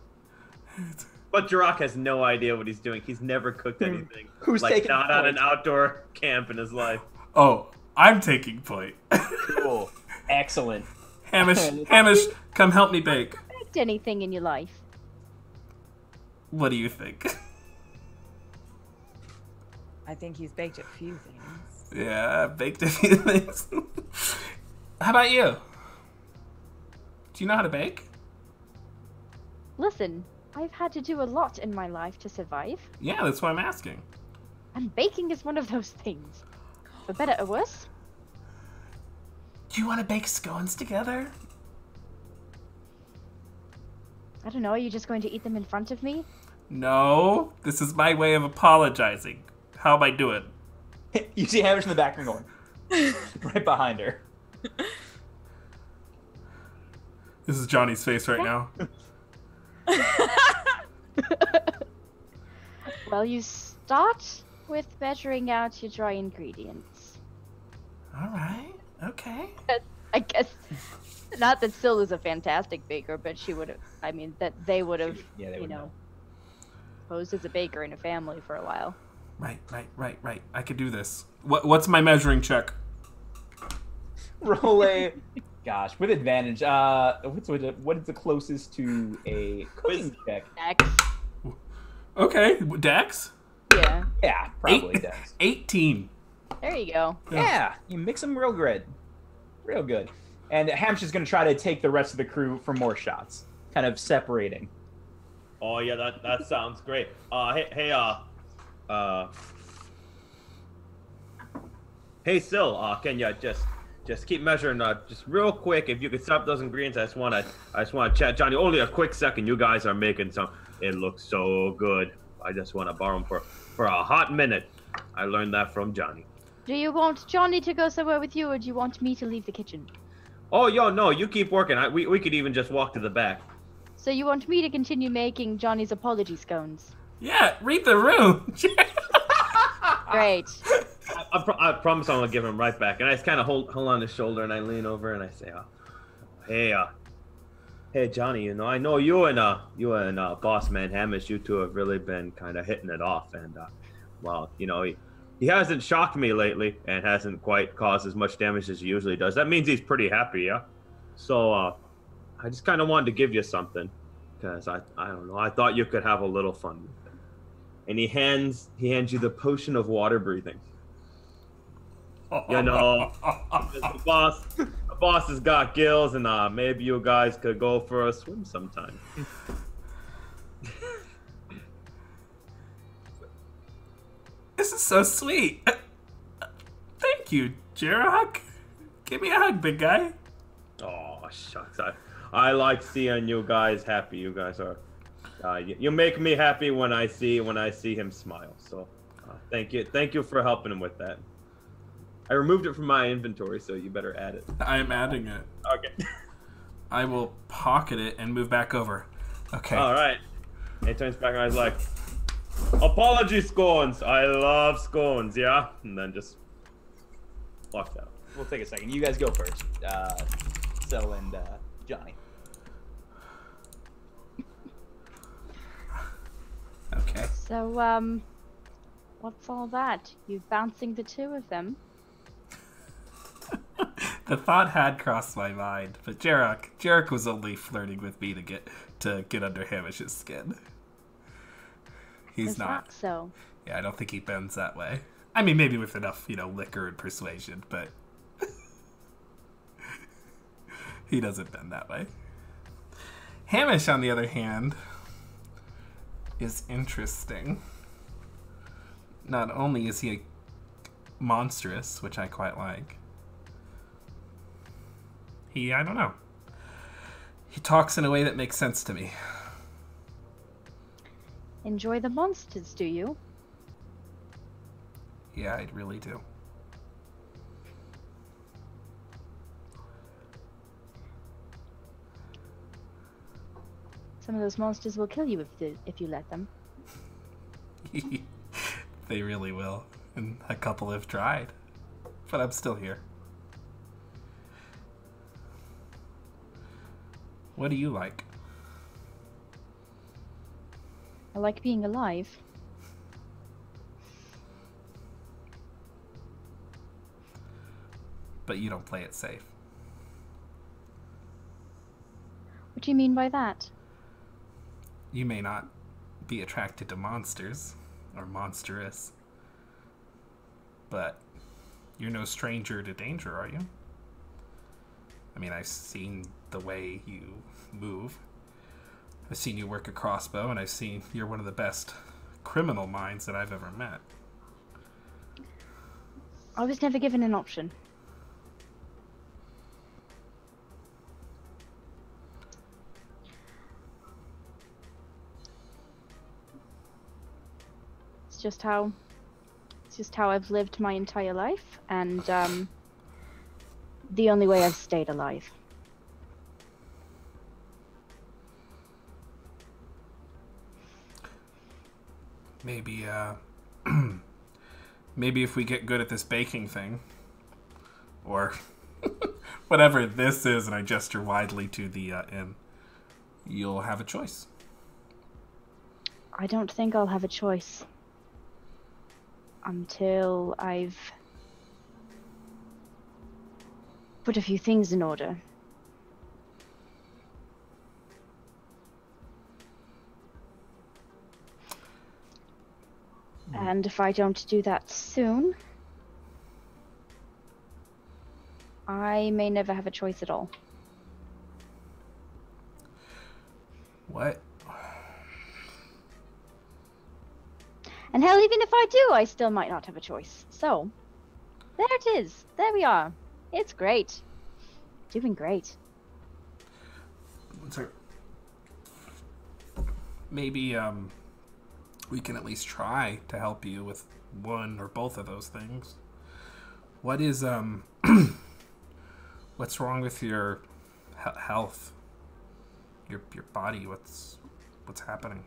But Jirok has no idea what he's doing. He's never cooked anything. Who's like taking not on point? an outdoor camp in his life. Oh, I'm taking point. Cool. Excellent. Hamish, come help me bake. Baked anything in your life? What do you think? I think he's baked a few things. Yeah, I baked a few things. How about you? Do you know how to bake? Listen, I've had to do a lot in my life to survive, Yeah, that's why I'm asking. and baking is one of those things. For better or worse. Do you want to bake scones together? I don't know, are you just going to eat them in front of me? No, this is my way of apologizing. How am I doing? You see Hamish in the background going, right behind her. This is Johnny's face right now. Well, you start with measuring out your dry ingredients. All right, okay. I guess, not that Syl is a fantastic baker, but she would have, I mean, that they would have, Yeah, they you would know, know. posed as a baker in a family for a while. Right. I could do this. What's my measuring check? Roll a, gosh, with advantage. What is the closest to a cooking check? X. Okay, Dex? Yeah, Yeah, probably does. 18. there you go. Yeah, you mix them real good. Real good. And Hamish is going to try to take the rest of the crew for more shots, kind of separating. Oh yeah, that sounds great. Hey Syl, can you just keep measuring? Just real quick, if you could stop those ingredients, I just wanna chat, Johnny. Only a quick second. You guys are making some. It looks so good. I just want to borrow them for a hot minute. I learned that from Johnny. Do you want Johnny to go somewhere with you, or do you want me to leave the kitchen? Oh, no, you keep working. We could even just walk to the back. So you want me to continue making Johnny's apology scones? Yeah, read the room. Great. I promise I'm gonna give him right back. And I just kind of hold on his shoulder and I lean over and I say, hey Johnny, I know you and Boss Man Hamish, you two have really been kind of hitting it off, and well, he hasn't shocked me lately and hasn't quite caused as much damage as he usually does. That means he's pretty happy, yeah. So I just kind of wanted to give you something, because I don't know, I thought you could have a little fun with it. And he hands you the potion of water breathing. The The boss has got gills, and maybe you guys could go for a swim sometime. This is so sweet. Thank you, Jirok. Give me a hug, big guy. Oh shucks, I like seeing you guys happy. You guys are, you make me happy when I see him smile. So, thank you for helping him with that. I removed it from my inventory, so you better add it. I am adding it. Okay. I will pocket it and move back over. Okay. All right. And he turns back and I was like, "Apology, scones. I love scones, yeah." And then just walked out. We'll take a second. You guys go first. Sel and Johnny. Okay. So, what's all that? You bouncing the two of them? The thought had crossed my mind, but Jarek was only flirting with me to get under Hamish's skin. He's Is not. that so? Yeah, I don't think he bends that way. I mean, maybe with enough, liquor and persuasion, but he doesn't bend that way. Hamish, on the other hand, is interesting. Not only is he monstrous, which I quite like, I don't know. He talks in a way that makes sense to me. Enjoy the monsters, do you? Yeah, I really do. Some of those monsters will kill you if you let them. They really will. And a couple have tried. But I'm still here. What do you like? I like being alive. But you don't play it safe. What do you mean by that? You may not be attracted to monsters, or monstrous, but you're no stranger to danger, are you? I mean, I've seen the way you move. I've seen you work a crossbow, and I've seen you're one of the best criminal minds that I've ever met. I was never given an option. It's just how I've lived my entire life, and the only way I've stayed alive. Maybe, maybe if we get good at this baking thing, or whatever this is, and I gesture widely to the inn, you'll have a choice. I don't think I'll have a choice until I've put a few things in order. And if I don't do that soon, I may never have a choice at all. What? And hell, even if I do, I still might not have a choice. So, there it is. There we are. It's great. Doing great. So, maybe, we can at least try to help you with one or both of those things. What is, what's wrong with your health? Your body? What's happening?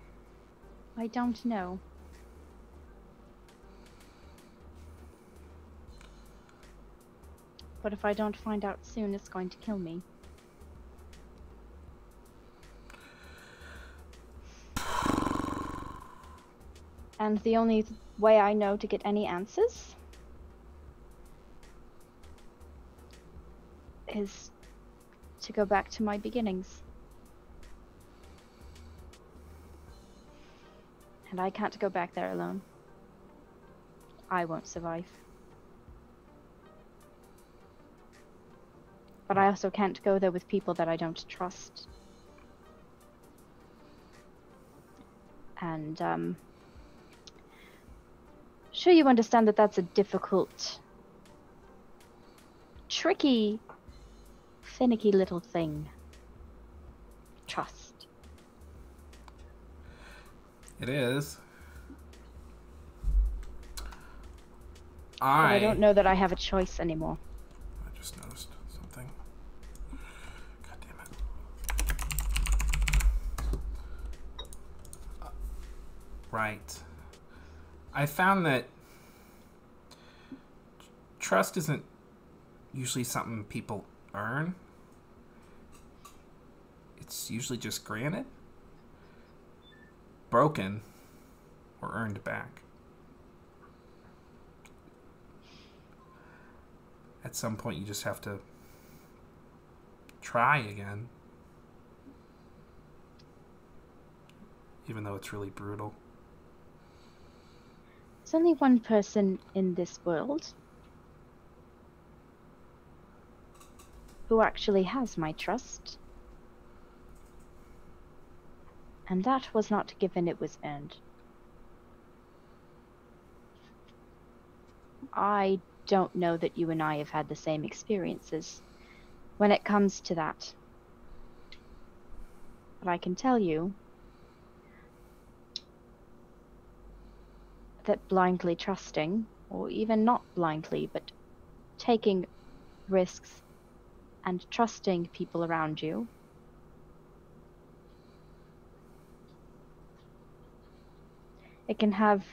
I don't know. But if I don't find out soon, it's going to kill me. And the only way I know to get any answers is to go back to my beginnings. And I can't go back there alone. I won't survive. But I also can't go there with people that I don't trust. And, sure you understand that that's a difficult, tricky, finicky little thing. Trust. It is. But I don't know that I have a choice anymore. I just noticed something. God damn it. Right. I found that trust isn't usually something people earn. It's usually just granted, broken, or earned back. At some point, you just have to try again. Even though it's really brutal. There's only one person in this world who actually has my trust. And that was not given, it was earned. I don't know that you and I have had the same experiences when it comes to that. But I can tell you that blindly trusting, or even not blindly, but taking risks and trusting people around you, it can have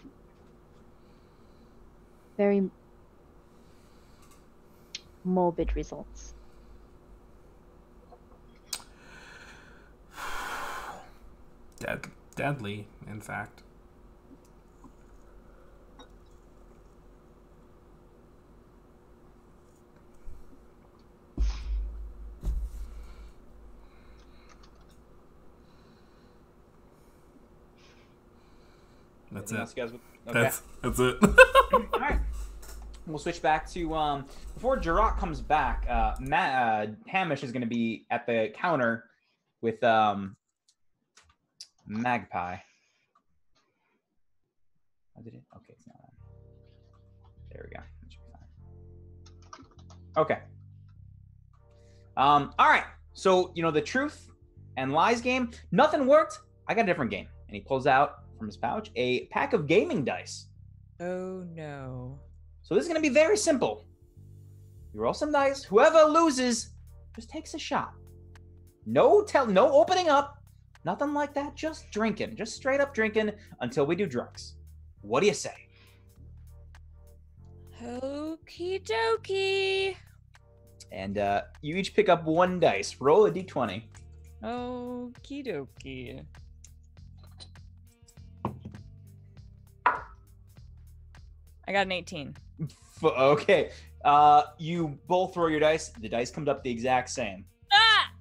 very morbid results. Deadly, in fact. That's Anything it. else, guys? Okay. That's it. All right. We'll switch back to before Jirok comes back. Hamish is going to be at the counter with Magpie. Oh, did it? Okay, it's not on. There we go. That should be fine. Okay. All right. So the truth and lies game. Nothing worked. I got a different game, and he pulls out from his pouch a pack of gaming dice. Oh no. So this is going to be very simple. You roll some dice. Whoever loses just takes a shot. No opening up. Nothing like that. Just drinking. Just straight up drinking until we do drugs. What do you say? Okie dokie. And you each pick up one dice. Roll a d20. Okie dokie. I got an 18. Okay. You both roll your dice. The dice comes up the exact same. Ah!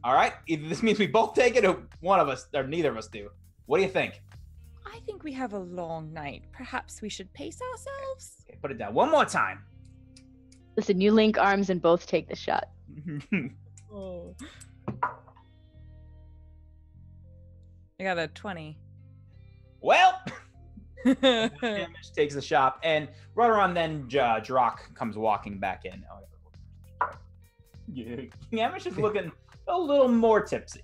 All right. Either this means we both take it or one of us or neither of us do. What do you think? I think we have a long night. Perhaps we should pace ourselves? Okay, put it down one more time. Listen, you link arms and both take the shot. Oh. I got a 20. Well, Hamish takes the shot, and right around then, Jirok comes walking back in. Oh, yeah. Hamish is looking a little more tipsy.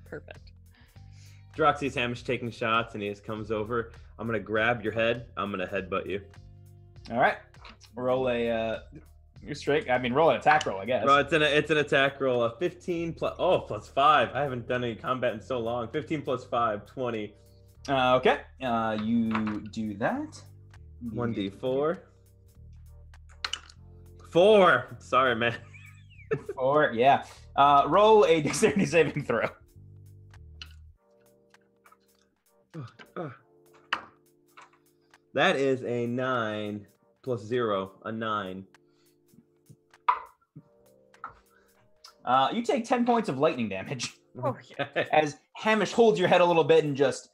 Perfect. Jirok sees Hamish taking shots, and he just comes over. I'm gonna grab your head. I'm gonna headbutt you. All right, roll a roll an attack roll, I guess. Bro, it's an attack roll. A 15 plus 5. I haven't done any combat in so long. 15 plus 5, 20. Okay, you do that. 1d4. 4. Sorry, man. 4, yeah. Roll a dexterity saving throw. That is a 9 plus 0, a 9. You take 10 points of lightning damage Okay. as Hamish holds your head a little bit and just,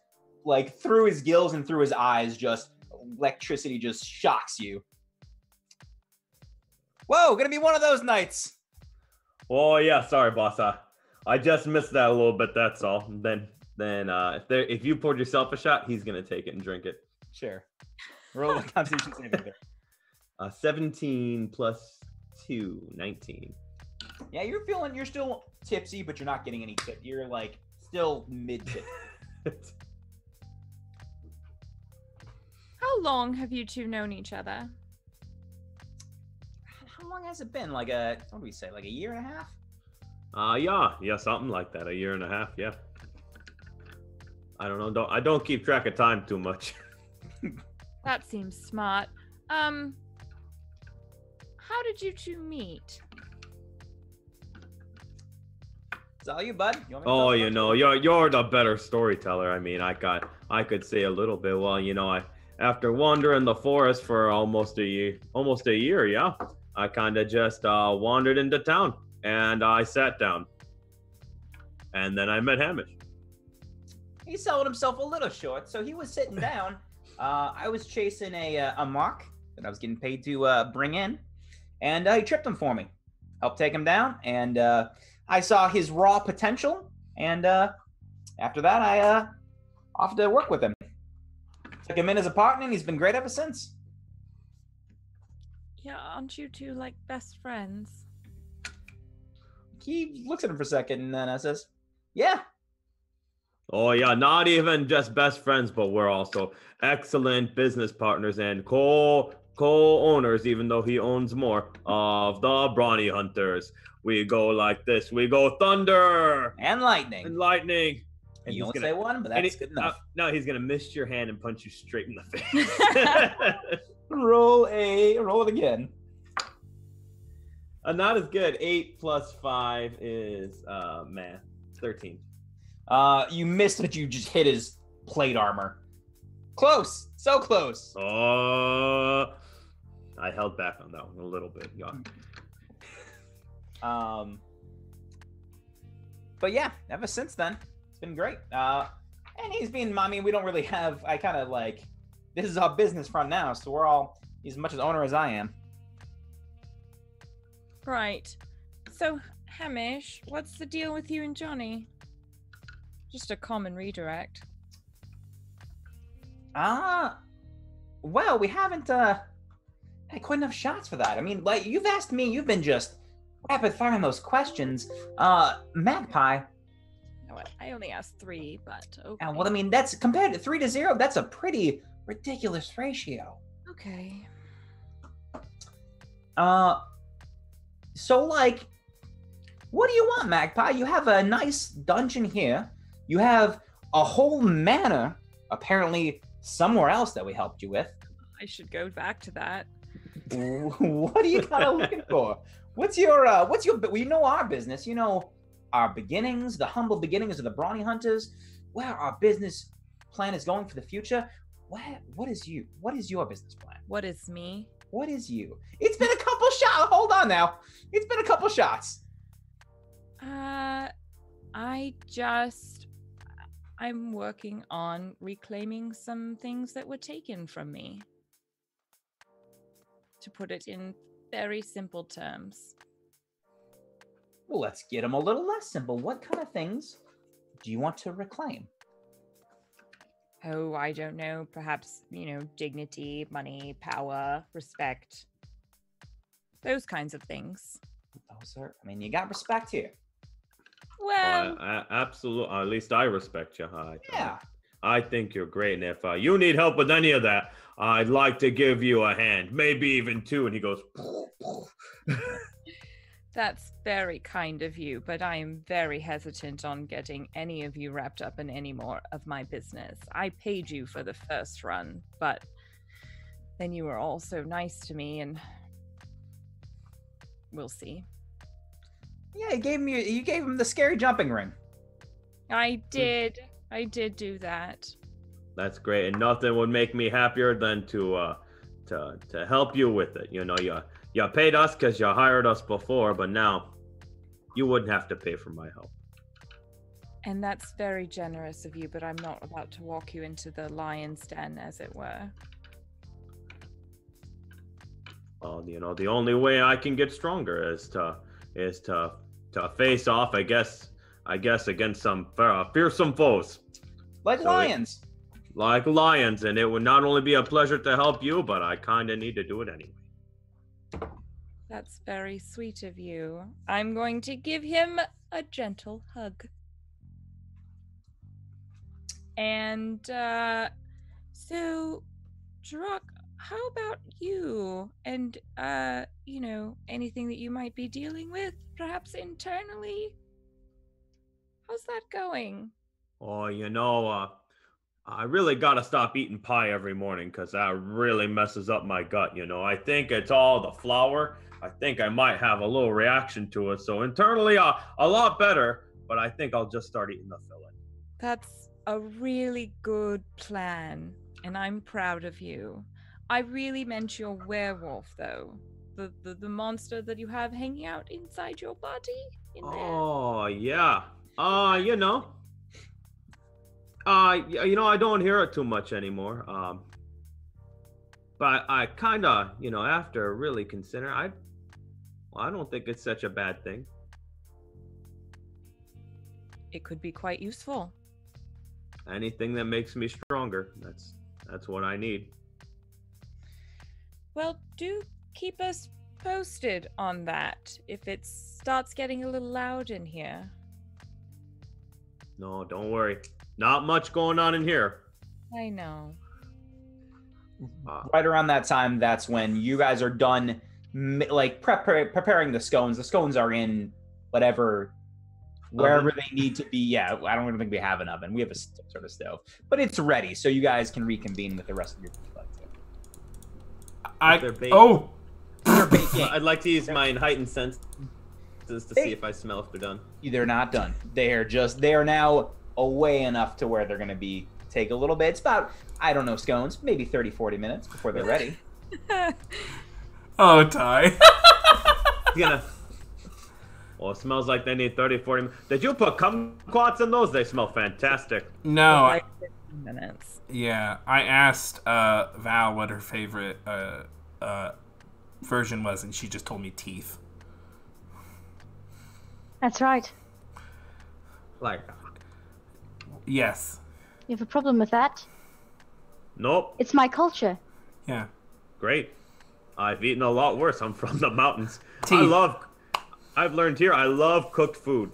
like, through his gills and through his eyes, just electricity just shocks you. Whoa, gonna be one of those nights. Oh yeah, sorry, boss. I just missed that a little bit. That's all. Then if you poured yourself a shot, he's gonna take it and drink it. Sure. Roll a Constitution saving throw. 17 plus 2, 19. Yeah, you're still tipsy, but you're not getting any tip. You're like still mid-tip. How long have you two known each other? How long has it been? What do we say? Like a year and a half? Yeah, something like that. A year and a half, yeah. I don't know. I don't keep track of time too much. That seems smart. How did you two meet? It's all you, bud. You want me to Oh, tell you know, you're the better storyteller. I mean, I could say a little bit. Well, you know, after wandering the forest for almost a year, yeah, I kind of just wandered into town and I sat down, and then I met Hamish. He sold himself a little short, so he was sitting down. I was chasing a mark that I was getting paid to bring in, and he tripped him for me. Helped take him down, and I saw his raw potential, and after that, I offered to work with him. Took him in as a partner, and he's been great ever since. Yeah, aren't you two like best friends? He looks at him for a second, and then says, "Yeah." Oh yeah, not even just best friends, but we're also excellent business partners and co-owners, even though he owns more, of the Brawny Hunters. We go like this. We go thunder And lightning. and lightning. And You he's only gonna say one, but that's good enough. No, he's gonna miss your hand and punch you straight in the face. Roll it again. Not as good. 8 plus 5 is math. 13. You missed, but you just hit his plate armor. Close, so close. I held back on that one a little bit. Yeah. But yeah, ever since then, it's been great. And he's been, I mean, we don't really have, I kind of like, this is our business front now, so he's as much as owner as I am. Right. So, Hamish, what's the deal with you and Johnny? Just a common redirect. Well, we haven't had quite enough shots for that. I mean, like, you've asked me, you've been just rapid firing those questions. Magpie. No, I only asked 3, but okay. Well, I mean, that's compared to 3 to 0, that's a pretty ridiculous ratio. Okay. So, like, what do you want, Magpie? You have a nice dungeon here. You have a whole manor, apparently somewhere else that we helped you with. I should go back to that. What are you kind of looking for? What's your, well, you know our business. You know our beginnings, the humble beginnings of the Brawny Hunters, where our business plan is going for the future. What is your business plan? What is me? What is you? It's been a couple shots. Hold on now. It's been a couple shots. I'm working on reclaiming some things that were taken from me. To put it in very simple terms. Well, let's get them a little less simple. What kind of things do you want to reclaim? Oh, I don't know. Perhaps, dignity, money, power, respect. Those kinds of things. Those are, I mean, you got respect here. Well, absolutely. At least I respect you. Yeah. I think you're great. And if you need help with any of that, I'd like to give you a hand, maybe even 2. And he goes, that's very kind of you, but I am very hesitant on getting any of you wrapped up in any more of my business. I paid you for the first run, but then you were all so nice to me, and we'll see. Yeah, you gave him the scary jumping ring. I did do that. That's great, and nothing would make me happier than to help you with it. You know, you paid us because you hired us before, but now you wouldn't have to pay for my help. And that's very generous of you, but I'm not about to walk you into the lion's den, as it were. Well, the only way I can get stronger is to to face off, I guess against some fearsome foes. Like So lions. Like lions, and it would not only be a pleasure to help you, but I kind of need to do it anyway. That's very sweet of you. I'm going to give him a gentle hug. And so, Drock, how about you? And anything that you might be dealing with, perhaps internally? How's that going? Oh, I really gotta stop eating pie every morning because that really messes up my gut. I think it's all the flour. I think I might have a little reaction to it. So internally, a lot better, but I think I'll just start eating the filling. That's a really good plan, and I'm proud of you. I really meant your werewolf, though. The monster that you have hanging out inside your body in there. Oh, yeah. I don't hear it too much anymore. But I kind of, after really consider, I don't think it's such a bad thing. It could be quite useful. Anything that makes me stronger, that's what I need. Well, do keep us posted on that if it starts getting a little loud in here. No, don't worry. Not much going on in here. I know. Right around that time, that's when you guys are done, like preparing the scones. The scones are in wherever they need to be. Yeah, I don't even think we have an oven. We have a sort of stove, but it's ready, so you guys can reconvene with the rest of your perspective. I'd like to use my heightened senses to see if I smell if they're done. They're not done. They are now away enough to where they're going to be take a little bit. It's about, I don't know, scones, maybe 30-40 minutes before they're ready. Oh, Ty. Well, it smells like they need 30-40 minutes. Did you put kumquats in those? They smell fantastic. No. Like 15 minutes. Yeah, I asked Val what her favorite version was, and she just told me teeth. That's right. Like, yes. You have a problem with that? Nope. It's my culture. Yeah. Great. I've eaten a lot worse. I'm from the mountains. Teeth. I've learned here, I love cooked food.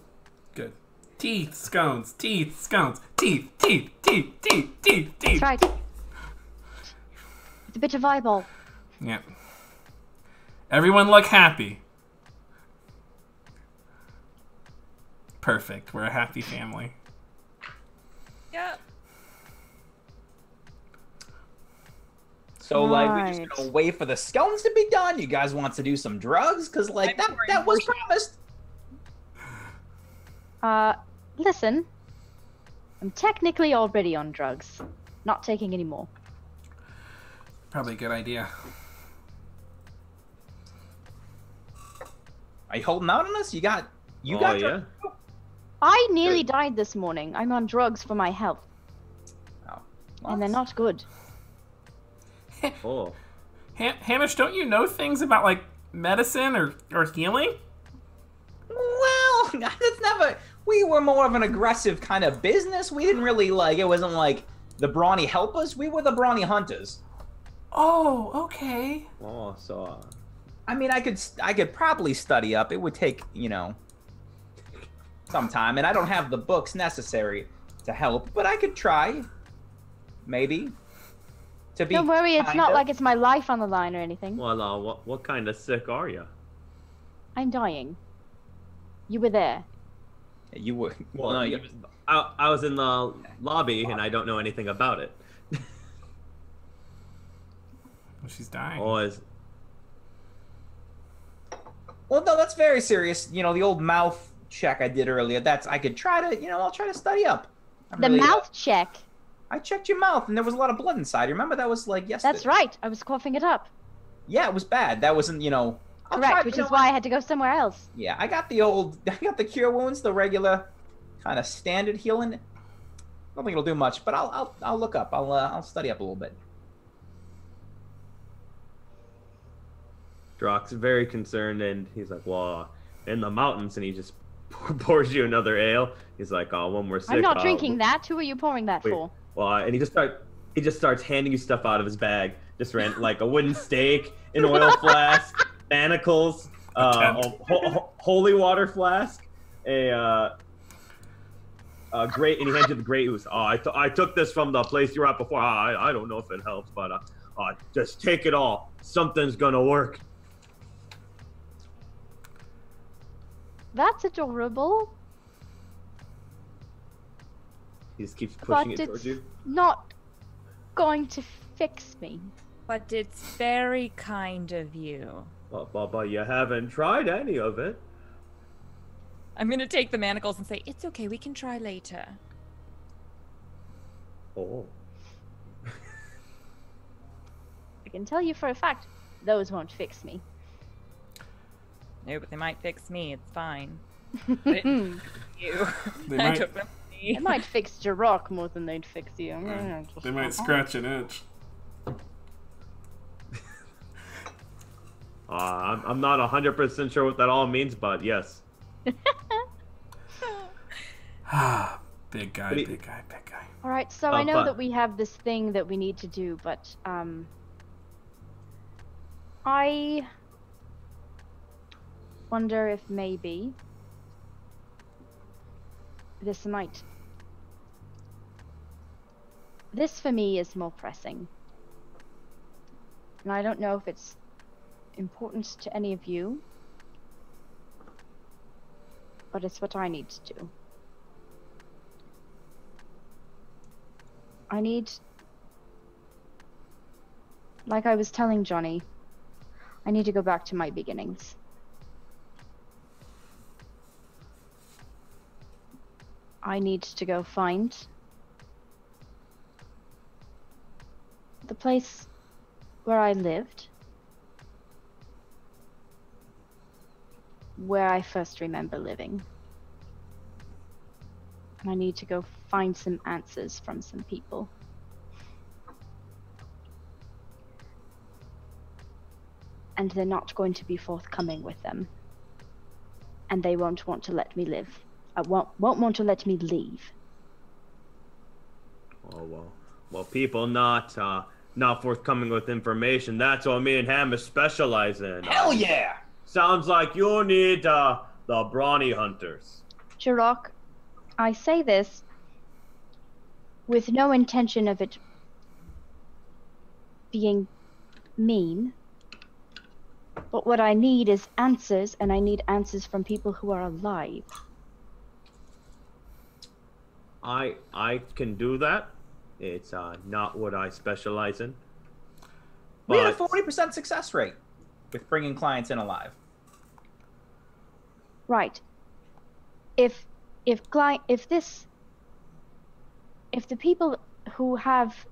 Good. Teeth, scones, teeth, scones, teeth, teeth, teeth, teeth, teeth, teeth. That's right. It's a bit of eyeball. Yeah. Everyone look happy. Perfect. We're a happy family. Yep. So, we just gonna wait for the scones to be done? You guys want to do some drugs? Because, that was promised. Listen. I'm technically already on drugs. Not taking any more. Probably a good idea. Are you holding out on us? You got Yeah. drugs? I nearly died this morning. I'm on drugs for my health. Oh. And they're not good. Oh. Hamish, don't you know things about, like, medicine or healing? Well, that's never... We were more of an aggressive kind of business. We didn't really, it wasn't like the brawny helpers. We were the brawny hunters. Oh, okay. Oh, so... I mean, I could probably study up. It would take, some time. And I don't have the books necessary to help. But I could try. Maybe. Don't worry, it's not like it's my life on the line or anything. Well, what kind of sick are you? I'm dying. You were there. You were. Well, Well, no, I was in the lobby and I don't know anything about it. Well, she's dying. Well, no, that's very serious. The old mouth check I did earlier. I could try to, I'll try to study up. The mouth check. I checked your mouth and there was a lot of blood inside. You remember that was yesterday? That's right. I was coughing it up. Yeah, it was bad. That wasn't, Correct, which is why I had to go somewhere else. Yeah, I got the cure wounds, the regular kind of standard healing. I don't think it'll do much, but I'll look up. I'll study up a little bit. Drock's very concerned and he's like, well, in the mountains, and he just pours you another ale. He's like, "Oh, when we're sick, I'm not drinking that. Who are you pouring that wait, for? well, and he just starts handing you stuff out of his bag. Just ran like a wooden stake, an oil flask, manacles, a holy water flask, a great, and he hands you the Grey Ooze. Oh, I took this from the place you were at before. I don't know if it helps, but just take it all. Something's gonna work. That's adorable. He just keeps pushing But it towards you. not going to fix me. But it's very kind of you. But you haven't tried any of it. I'm gonna take the manacles and say, it's okay, we can try later. Oh. I can tell you for a fact, those won't fix me. No, but they might fix me. It's fine. But you. They I might- took them from me. It might fix Jirok more than they'd fix you. They might scratch an itch. I'm not 100% sure what that all means, but yes. Big guy, But he- big guy, big guy. All right, so I know but- that we have this thing that we need to do, but I wonder if maybe this for me is more pressing. And I don't know if it's important to any of you, but it's what I need to do. I need, like I was telling Johnny, I need to go back to my beginnings. I need to go find the place where I lived, where I first remember living. And I need to go find some answers from some people. And they're not going to be forthcoming with them. And they won't want to let me live. Won't want to let me leave. Oh well, people not forthcoming with information. That's what me and Hammer specialize in. Hell yeah! Sounds like you need the brawny hunters. Jirok, I say this with no intention of it being mean, but what I need is answers, and I need answers from people who are alive. I can do that. It's not what I specialize in. We had a But 40% success rate with bringing clients in alive. Right. If the people who have,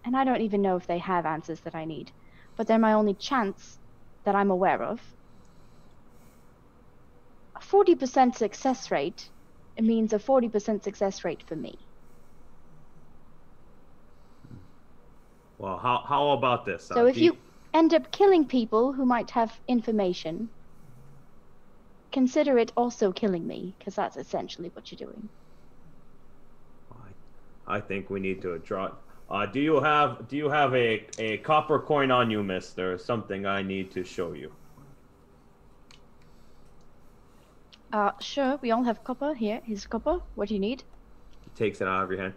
and I don't even know if they have answers that I need, but they're my only chance that I'm aware of. A 40% success rate, it means a 40% success rate for me. well, how about this? So if you end up killing people who might have information, consider it also killing me, because that's essentially what you're doing. I think we need to draw. Do you have a copper coin on you, mister? Something I need to show you. Sure, we all have copper. Here, here's copper. What do you need? He takes it out of your hand.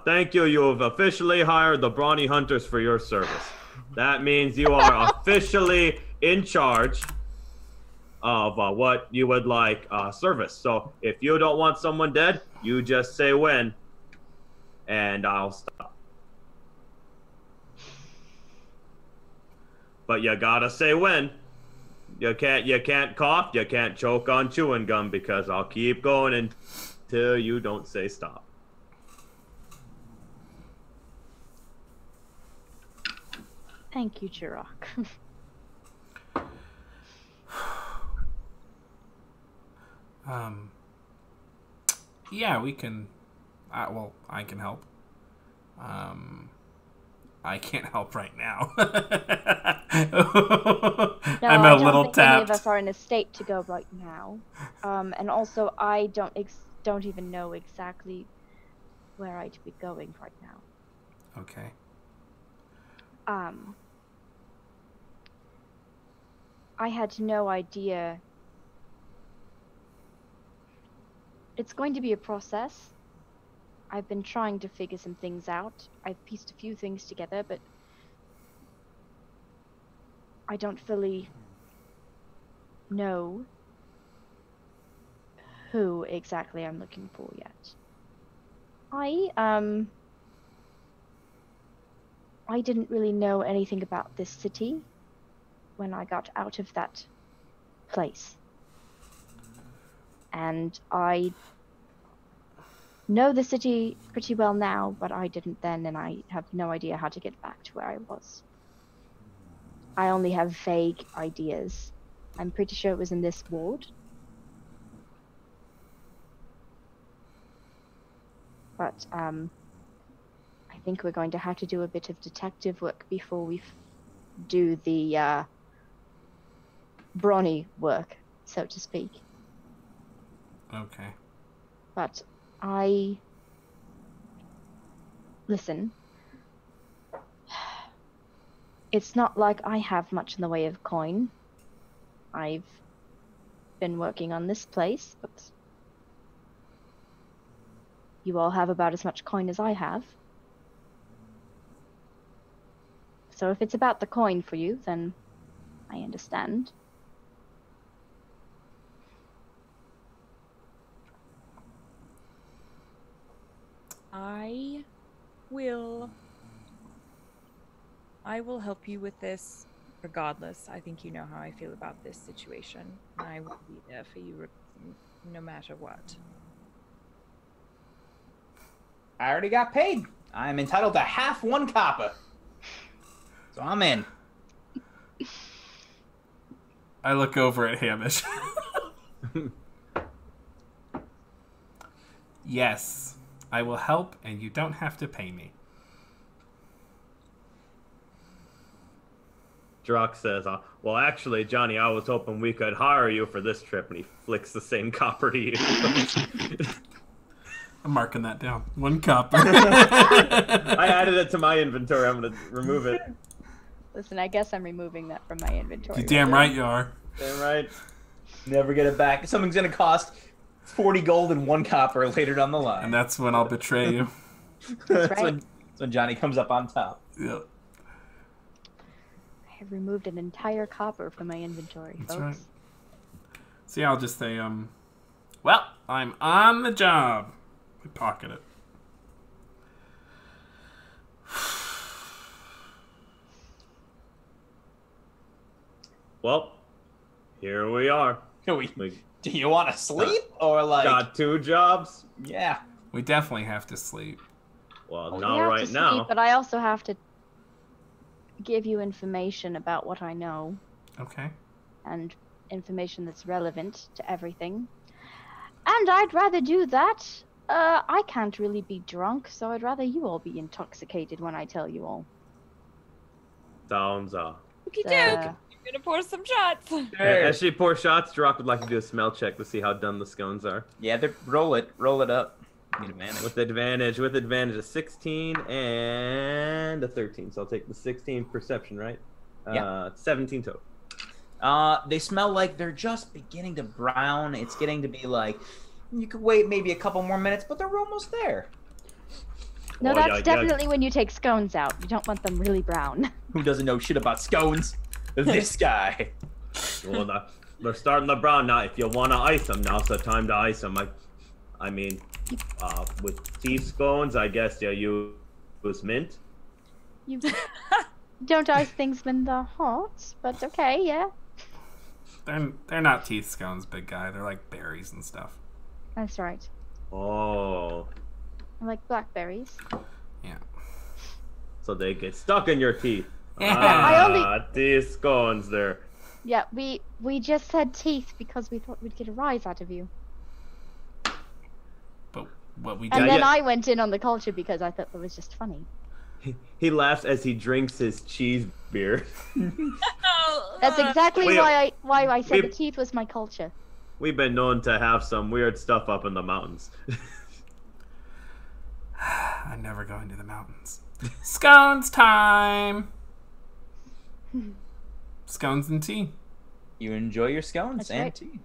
Thank you. You have officially hired the brawny hunters for your service. That means you are officially in charge of what you would like service. So if you don't want someone dead, you just say when, and I'll stop. But you gotta say when. You can't cough, you can't choke on chewing gum, because I'll keep going until you don't say stop. Thank you, Jirok. Yeah, we can. Well, I can help. I can't help right now. No, I'm I a don't little think any of tapped. us are in a state to go right now. And also, I don't even know exactly where I'd be going right now. Okay. I had no idea. It's going to be a process. I've been trying to figure some things out. I've pieced a few things together, but I don't fully know who exactly I'm looking for yet. I didn't really know anything about this city when I got out of that place. And I know the city pretty well now, but I didn't then, and I have no idea how to get back to where I was. I only have vague ideas. I'm pretty sure it was in this ward. But, I think we're going to have to do a bit of detective work before we do the, brawny work, so to speak. Okay. But listen, it's not like I have much in the way of coin. I've been working on this place, but you all have about as much coin as I have. So if it's about the coin for you, then I understand. I will help you with this regardless. I think you know how I feel about this situation. I will be there for you no matter what. I already got paid. I'm entitled to half one copper. So I'm in. I look over at Hamish. Yes, I will help, and you don't have to pay me. Drock says, well, actually, Johnny, I was hoping we could hire you for this trip, and he flicks the same copper to you. I'm marking that down. 1 copper. I added it to my inventory. I'm going to remove it. Listen, I guess I'm removing that from my inventory. You damn right you are. Damn right. Never get it back. Something's gonna cost 40 gold and 1 copper later down the line. And that's when I'll betray you. That's right. That's when Johnny comes up on top. Yep. I have removed an entire copper from my inventory, That's folks. right. So yeah, I'll just say, well, I'm on the job. I pocket it. Well, here we are. Do you want to sleep or like? Got 2 jobs. Yeah. We definitely have to sleep. Well, We not have right to now. sleep, but I also have to give you information about what I know Okay. and information that's relevant to everything. And I'd rather do that. I can't really be drunk, so I'd rather you all be intoxicated when I tell you all. Sounds Okey doke. Uh, I'm gonna pour some shots. As she pours shots, Drock would like to do a smell check to see how done the scones are. Yeah, roll it up. Need advantage. With advantage, a 16 and a 13. So I'll take the 16 perception, right? Yeah. 17 total. They smell like they're just beginning to brown. It's getting to be like, you could wait maybe a couple more minutes, but they're almost there. No, Oh, that's yeah, definitely when you take scones out. You don't want them really brown. Who doesn't know shit about scones? This guy. Well, they're starting to brown now. If you want to ice them, now's the time to ice them. I mean, with teeth scones, I guess you use mint. You don't ice things when they're hot, but okay, yeah. They're not teeth scones, big guy. They're like berries and stuff. That's right. Oh, I like blackberries. Yeah. so they get stuck in your teeth. I These scones there. Yeah, we just said teeth because we thought we'd get a rise out of you. But what we And did... then I went in on the culture because I thought it was just funny. He laughs as he drinks his cheese beer. That's exactly We- why I said we- the teeth was my culture. We've been known to have some weird stuff up in the mountains. I'm never going to the mountains. Scones time! Scones and tea. You enjoy your scones That's and right. tea.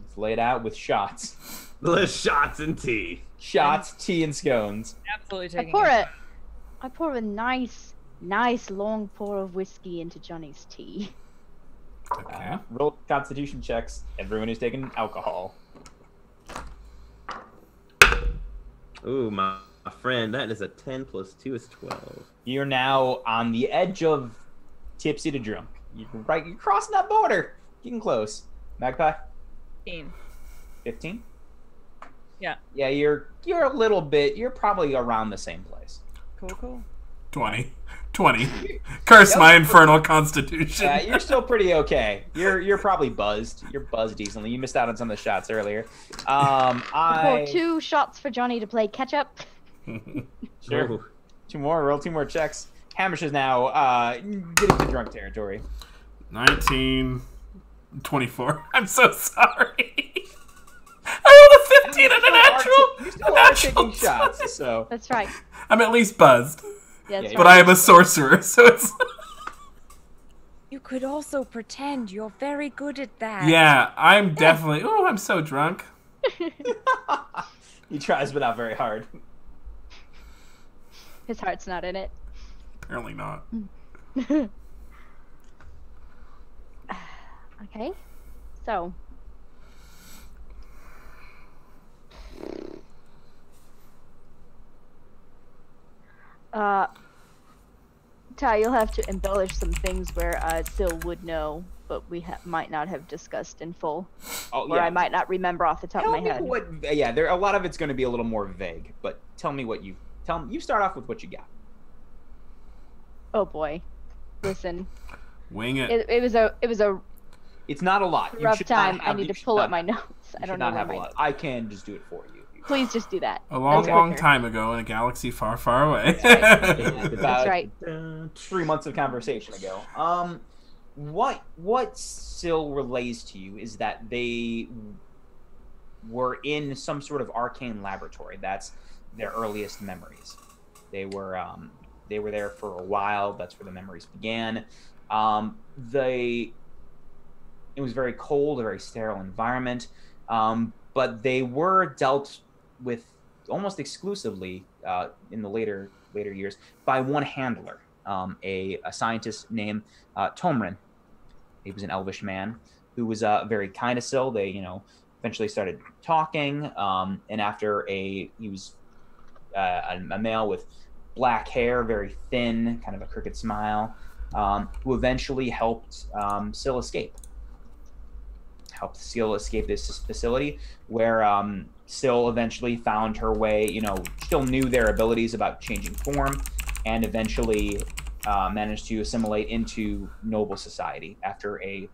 It's laid out with shots. The shots and tea. Shots, tea, and scones. Absolutely I taking pour it. I pour a nice long pour of whiskey into Johnny's tea. Okay. Roll constitution checks. Everyone who's taken alcohol. Ooh, my friend, that is a 10 plus 2 is 12. You're now on the edge of tipsy to drunk. You're crossing that border. Getting close. Magpie? 15? Yeah. Yeah, you're a little bit. You're probably around the same place. Cool. 20. Curse my infernal constitution. Yeah, you're still pretty okay. You're probably buzzed. You're buzzed decently. You missed out on some of the shots earlier. Pour 2 shots for Johnny to play catch up. Sure. Ooh. 2 more. Roll 2 more checks. Hamish is now getting to drunk territory. 19. 24. I'm so sorry. I rolled a 15 and a natural. You still are taking shots, so That's right. I'm at least buzzed. That's Yeah, But right. I am a sorcerer, so it's... You could also pretend you're very good at that. Yeah, I'm definitely... Oh, I'm so drunk. he tries, but not very hard. His heart's not in it. Apparently not. Okay. So. Ty, you'll have to embellish some things where Sil would know, but we might not have discussed in full, Oh or yeah. I might not remember off the top Tell of my me head. what. Yeah, a lot of it's going to be a little more vague. But tell me what you tell me. You start off with what you got. Oh boy, listen, Wing it. it was a It's not a lot. You rough should not time. I have- need you to should pull not- up my notes. you I should don't know not where have a my lot. notes. I can just do it for you. Please just do that. A long, That's long quicker. time ago in a galaxy far, far away. That's About right. 3 months of conversation ago. What still relays to you is that they were in some sort of arcane laboratory. That's their earliest memories. They were there for a while. That's where the memories began. It was very cold, a very sterile environment, but they were dealt with almost exclusively in the later years by one handler, a scientist named Tomrin. He was an elvish man who was very kind to Sil. They eventually started talking, and after he was a male with black hair, very thin, kind of a crooked smile, who eventually helped Sil escape. Helped Sil escape this facility, where Sil eventually found her way. Still knew their abilities about changing form, and eventually managed to assimilate into noble society after a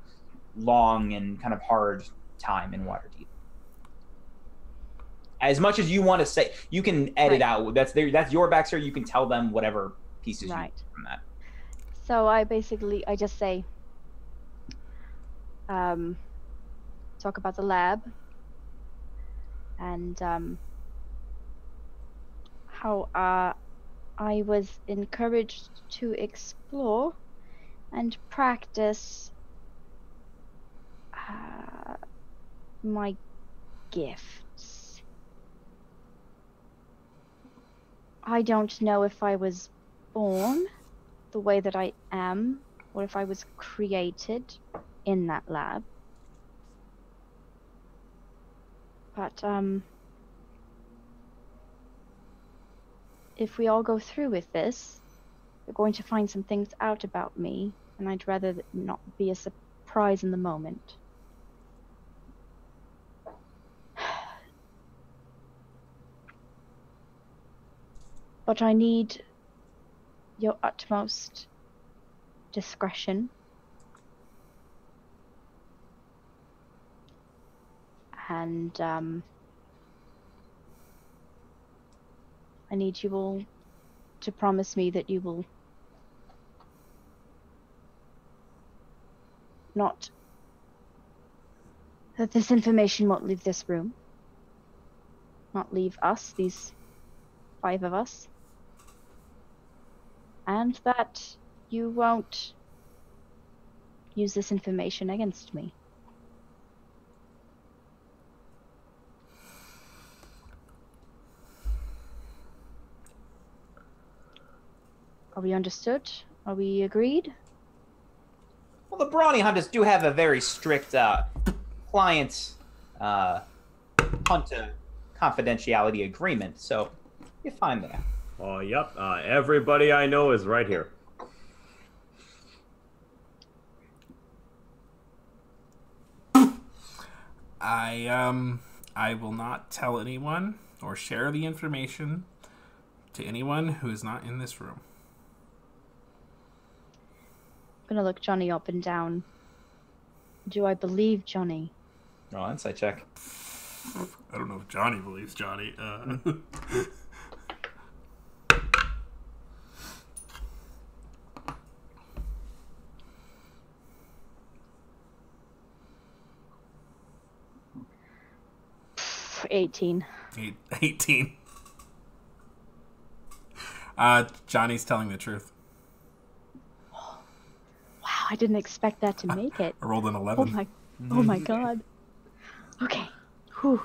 long and kind of hard time in Waterdeep. As much as you want to say, you can edit out. That's your backstory. You can tell them whatever pieces you Right. get from that. So I just say, talk about the lab and how I was encouraged to explore and practice my gifts. I don't know if I was born the way that I am, or if I was created in that lab. But if we all go through with this, we're going to find some things out about me, and I'd rather that not be a surprise in the moment. But I need your utmost discretion. And I need you all to to promise me that you will not... that this information won't leave this room? Not leave us, these 5 of us? And that you won't use this information against me? Are we understood? Are we agreed? Well, the Brawny Hunters do have a very strict client hunter confidentiality agreement, so you're fine there. Oh, yep. Everybody I know is right here. I will not tell anyone or share the information to anyone who is not in this room. I'm gonna look Johnny up and down. Do I believe Johnny? Oh, insight check. I don't know if Johnny believes Johnny. Pff, 18. 18. Johnny's telling the truth. Wow, I didn't expect that to make it. I rolled an 11. Oh my god. Okay. Whew.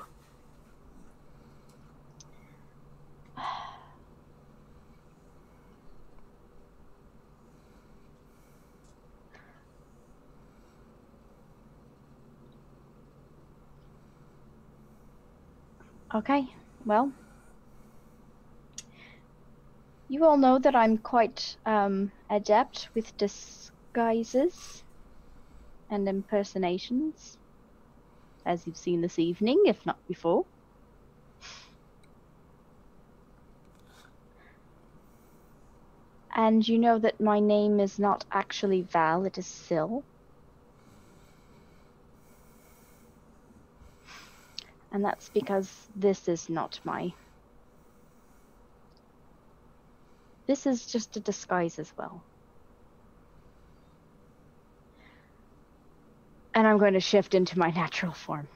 Okay, well, you all know that I'm quite adept with disguises and impersonations, as you've seen this evening, if not before. And you know that my name is not actually Val, it is Syl. And that's because this is not my... This is just a disguise as well. And I'm going to shift into my natural form.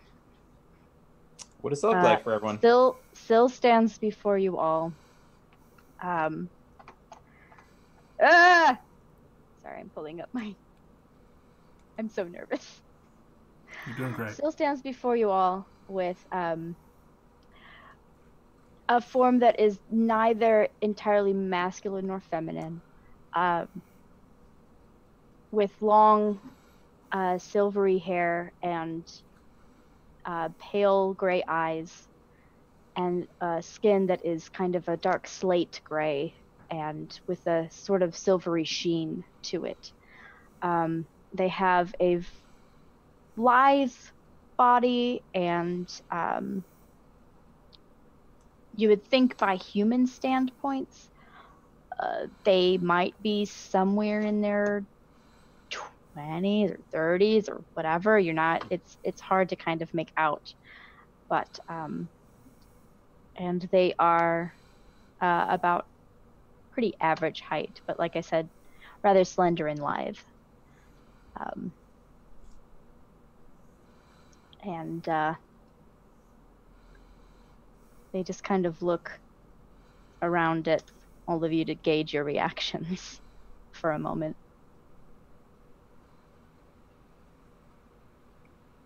What does it look like for everyone? Syl stands before you all. Sorry, I'm pulling up my... I'm so nervous. You're doing great. Syl stands before you all with a form that is neither entirely masculine nor feminine, with long silvery hair and pale gray eyes, and skin that is kind of a dark slate gray and with a sort of silvery sheen to it. They have a lithe body, and you would think by human standpoints they might be somewhere in their 20s or 30s or whatever. You're not, it's hard to kind of make out, but and they are about pretty average height, but like I said, rather slender and lithe. And they just kind of look around at all of you to gauge your reactions for a moment.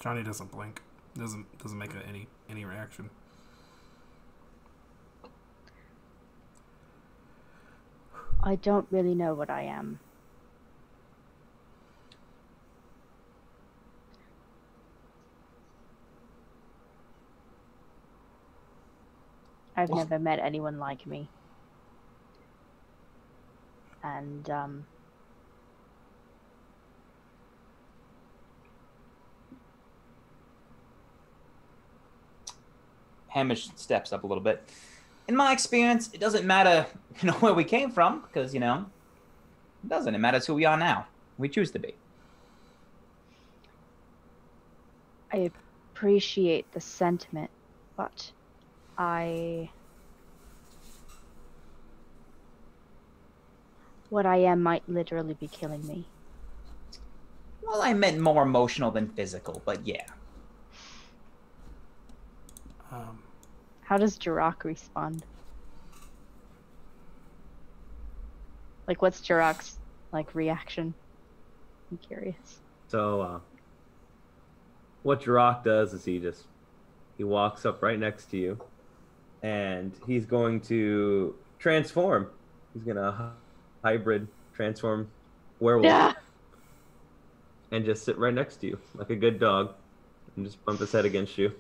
Johnny doesn't blink. Doesn't make any reaction. I don't really know what I am. I've never met anyone like me. And, Hamish steps up a little bit. In my experience, it doesn't matter, where we came from, because, it doesn't. It matters who we are now. We choose to be. I appreciate the sentiment, but what I am might literally be killing me. Well, I meant more emotional than physical, but yeah. How does Jirok respond? Like, what's Jirok's, like, reaction? I'm curious. So, what Jirok does is he walks up right next to you, and he's going to transform. He's gonna hybrid transform werewolf Yeah. and just sit right next to you like a good dog, and just bump his head against you.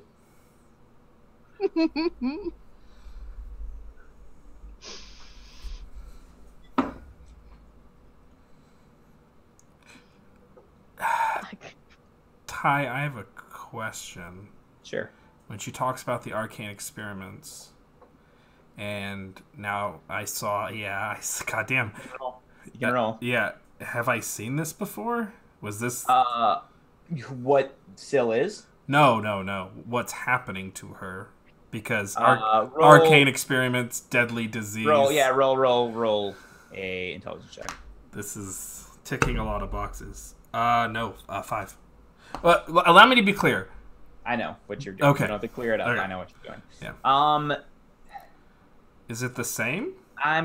Ty, I have a question. Sure. When she talks about the arcane experiments, and now I saw, goddamn. You can roll. Yeah, have I seen this before? Was this? What Syl is? No. What's happening to her? Because roll, arcane experiments, deadly disease. Roll a intelligence check. This is ticking a lot of boxes. No, 5. Well, allow me to be clear. I know what you're doing. Okay. You don't have to clear it up. Okay. I know what you're doing. Yeah. Is it the same? I'll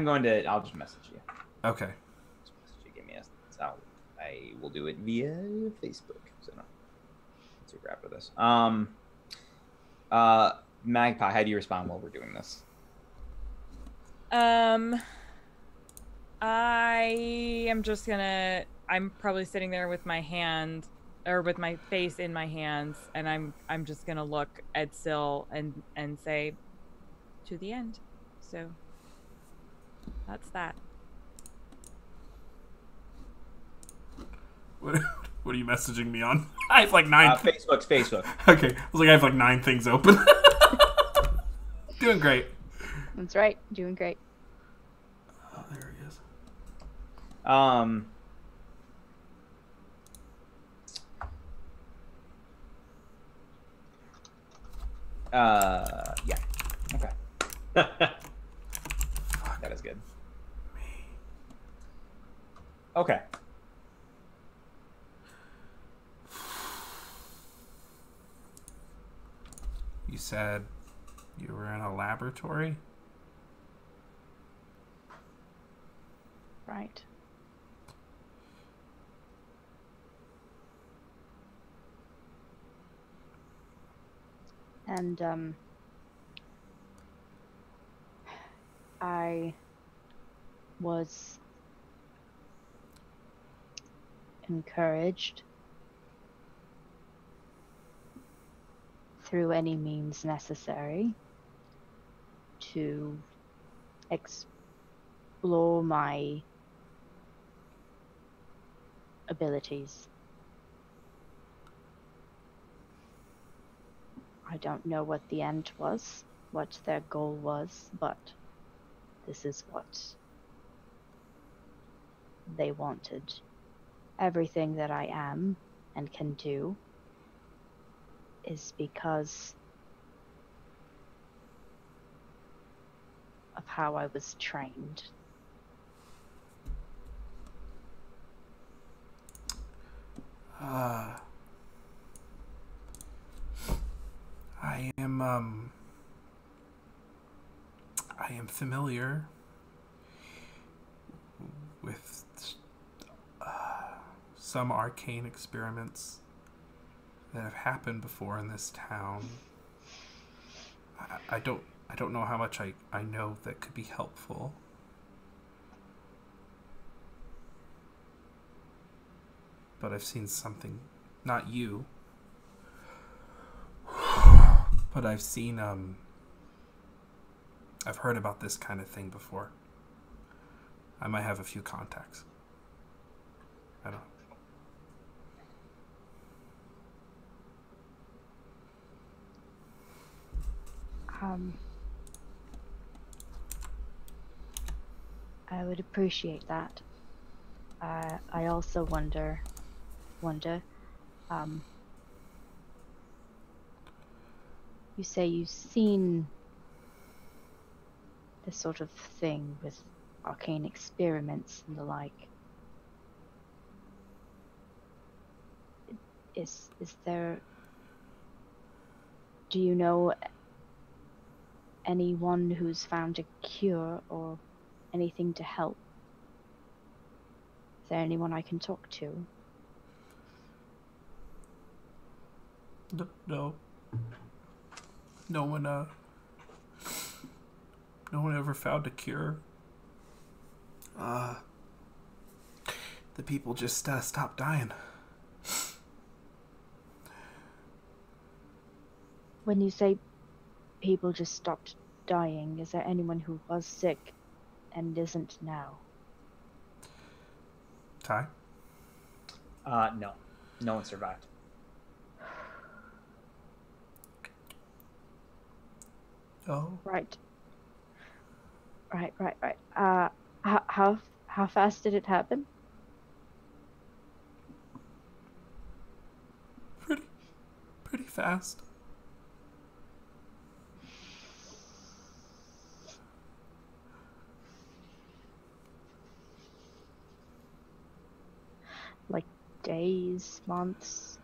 just message you. Okay. Just message you. Give me I will do it via Facebook. So no. Let's see after this. Magpie, how do you respond while we're doing this? I'm probably sitting there with my hand or with my face in my hands, and I'm just gonna look at Syl and say, to the end. So that's that. What are you messaging me on? I have like 9. Facebook. Okay, I was like, I have like 9 things open. Doing great. That's right. Doing great. Oh, there he is. Yeah. Okay. That is good. Okay. You said you were in a laboratory? Right. And, I was encouraged through any means necessary to explore my abilities. I don't know what the end was, what their goal was, but this is what they wanted. Everything that I am and can do is because of how I was trained. I am familiar with some arcane experiments that have happened before in this town. I don't know how much I know that could be helpful. But I've seen something, not you, but I've seen, I've heard about this kind of thing before. I might have a few contacts. I don't. I would appreciate that. I also wonder, you say you've seen this sort of thing with arcane experiments and the like. Is there... Do you know anyone who's found a cure or anything to help? Is there anyone I can talk to? No. No one ever found a cure. The people just stopped dying. When you say people just stopped dying, is there anyone who was sick and isn't now? Ty? No. No one survived. Oh. Right. How fast did it happen? Pretty fast. Like days, months?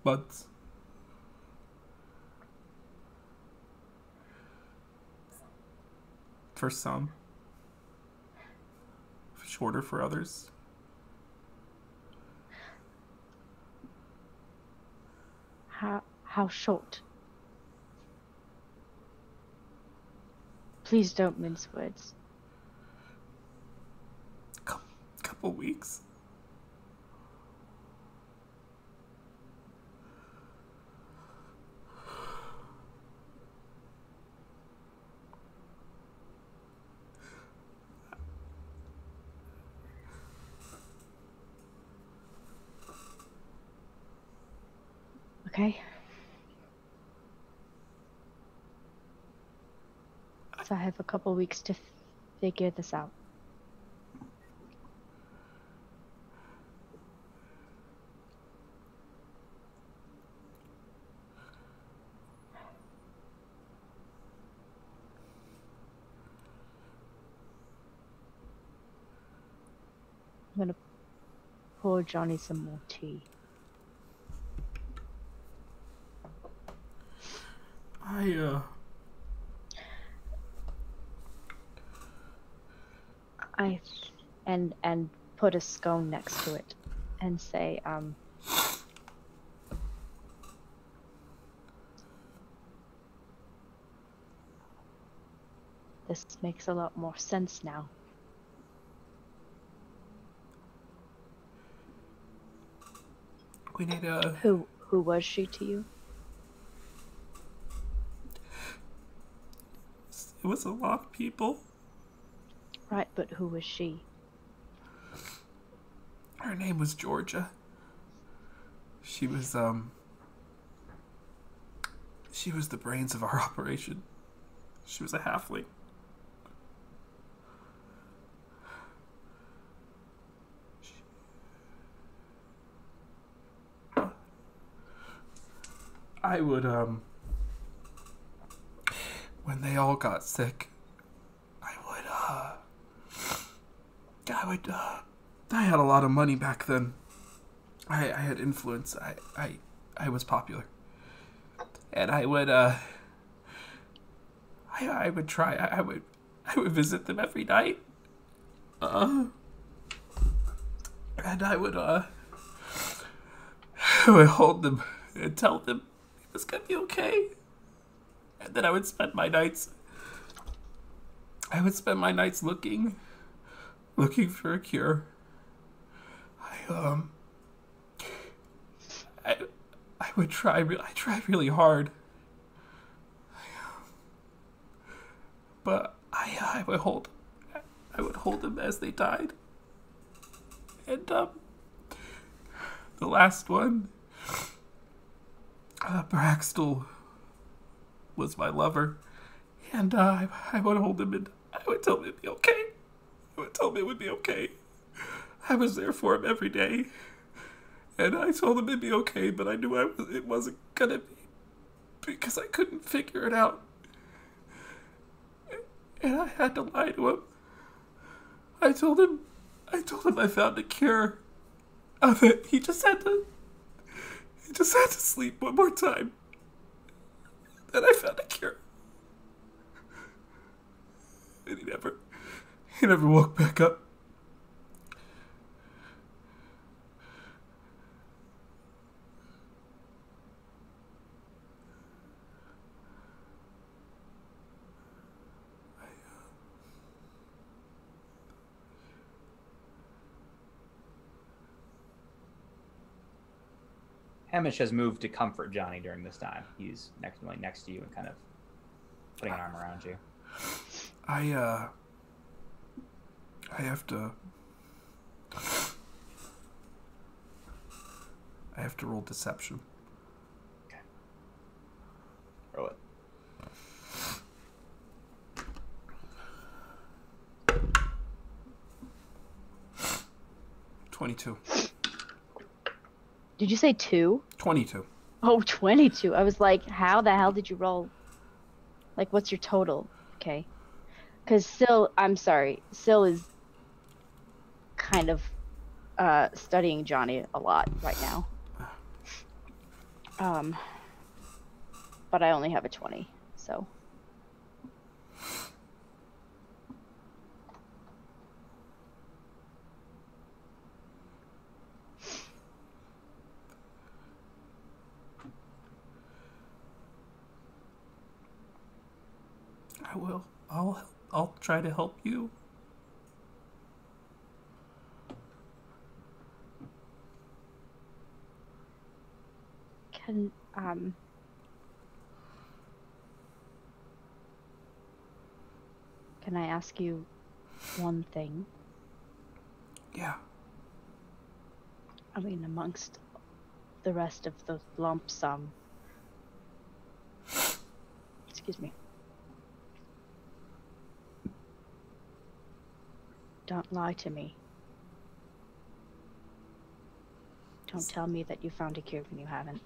Months. For some. Shorter for others. How short? Please don't mince words. Couple weeks. Okay. So I have a couple weeks to figure this out. I'm gonna pour Johnny some more tea. And put a scone next to it and say, this makes a lot more sense now. We need Who was she to you? It was a lot of people. Right, but who was she? Her name was Georgia. She was the brains of our operation. She was a halfling. I would, when they all got sick, I had a lot of money back then. I had influence. I was popular. And I would visit them every night. And I would hold them and tell them it was gonna be okay. And then I would spend my nights looking for a cure. I would try. I tried really hard, but I would hold them as they died. And the last one, Braxtel was my lover, and I would hold him and I would tell him it'd be okay. I would tell him it would be okay. I was there for him every day, and I told him it'd be okay, but I knew it wasn't gonna be because I couldn't figure it out, and I had to lie to him. I told him I found a cure of it. He just had to sleep one more time. Then I found a cure. And he never woke back up. Hamish has moved to comfort Johnny during this time. He's next to you and kind of putting an arm around you. I have to roll deception. Okay. Roll it. 22. Did you say 2? 22. Oh, 22. I was like, how the hell did you roll? Like, what's your total? Okay. Because I'm sorry, Syl is kind of studying Johnny a lot right now. But I only have a 20, so. I will. I'll try to help you. Can I ask you one thing? Yeah. I mean, amongst the rest of the lump sum. Excuse me. Don't lie to me. Don't tell me that you found a cure when you haven't.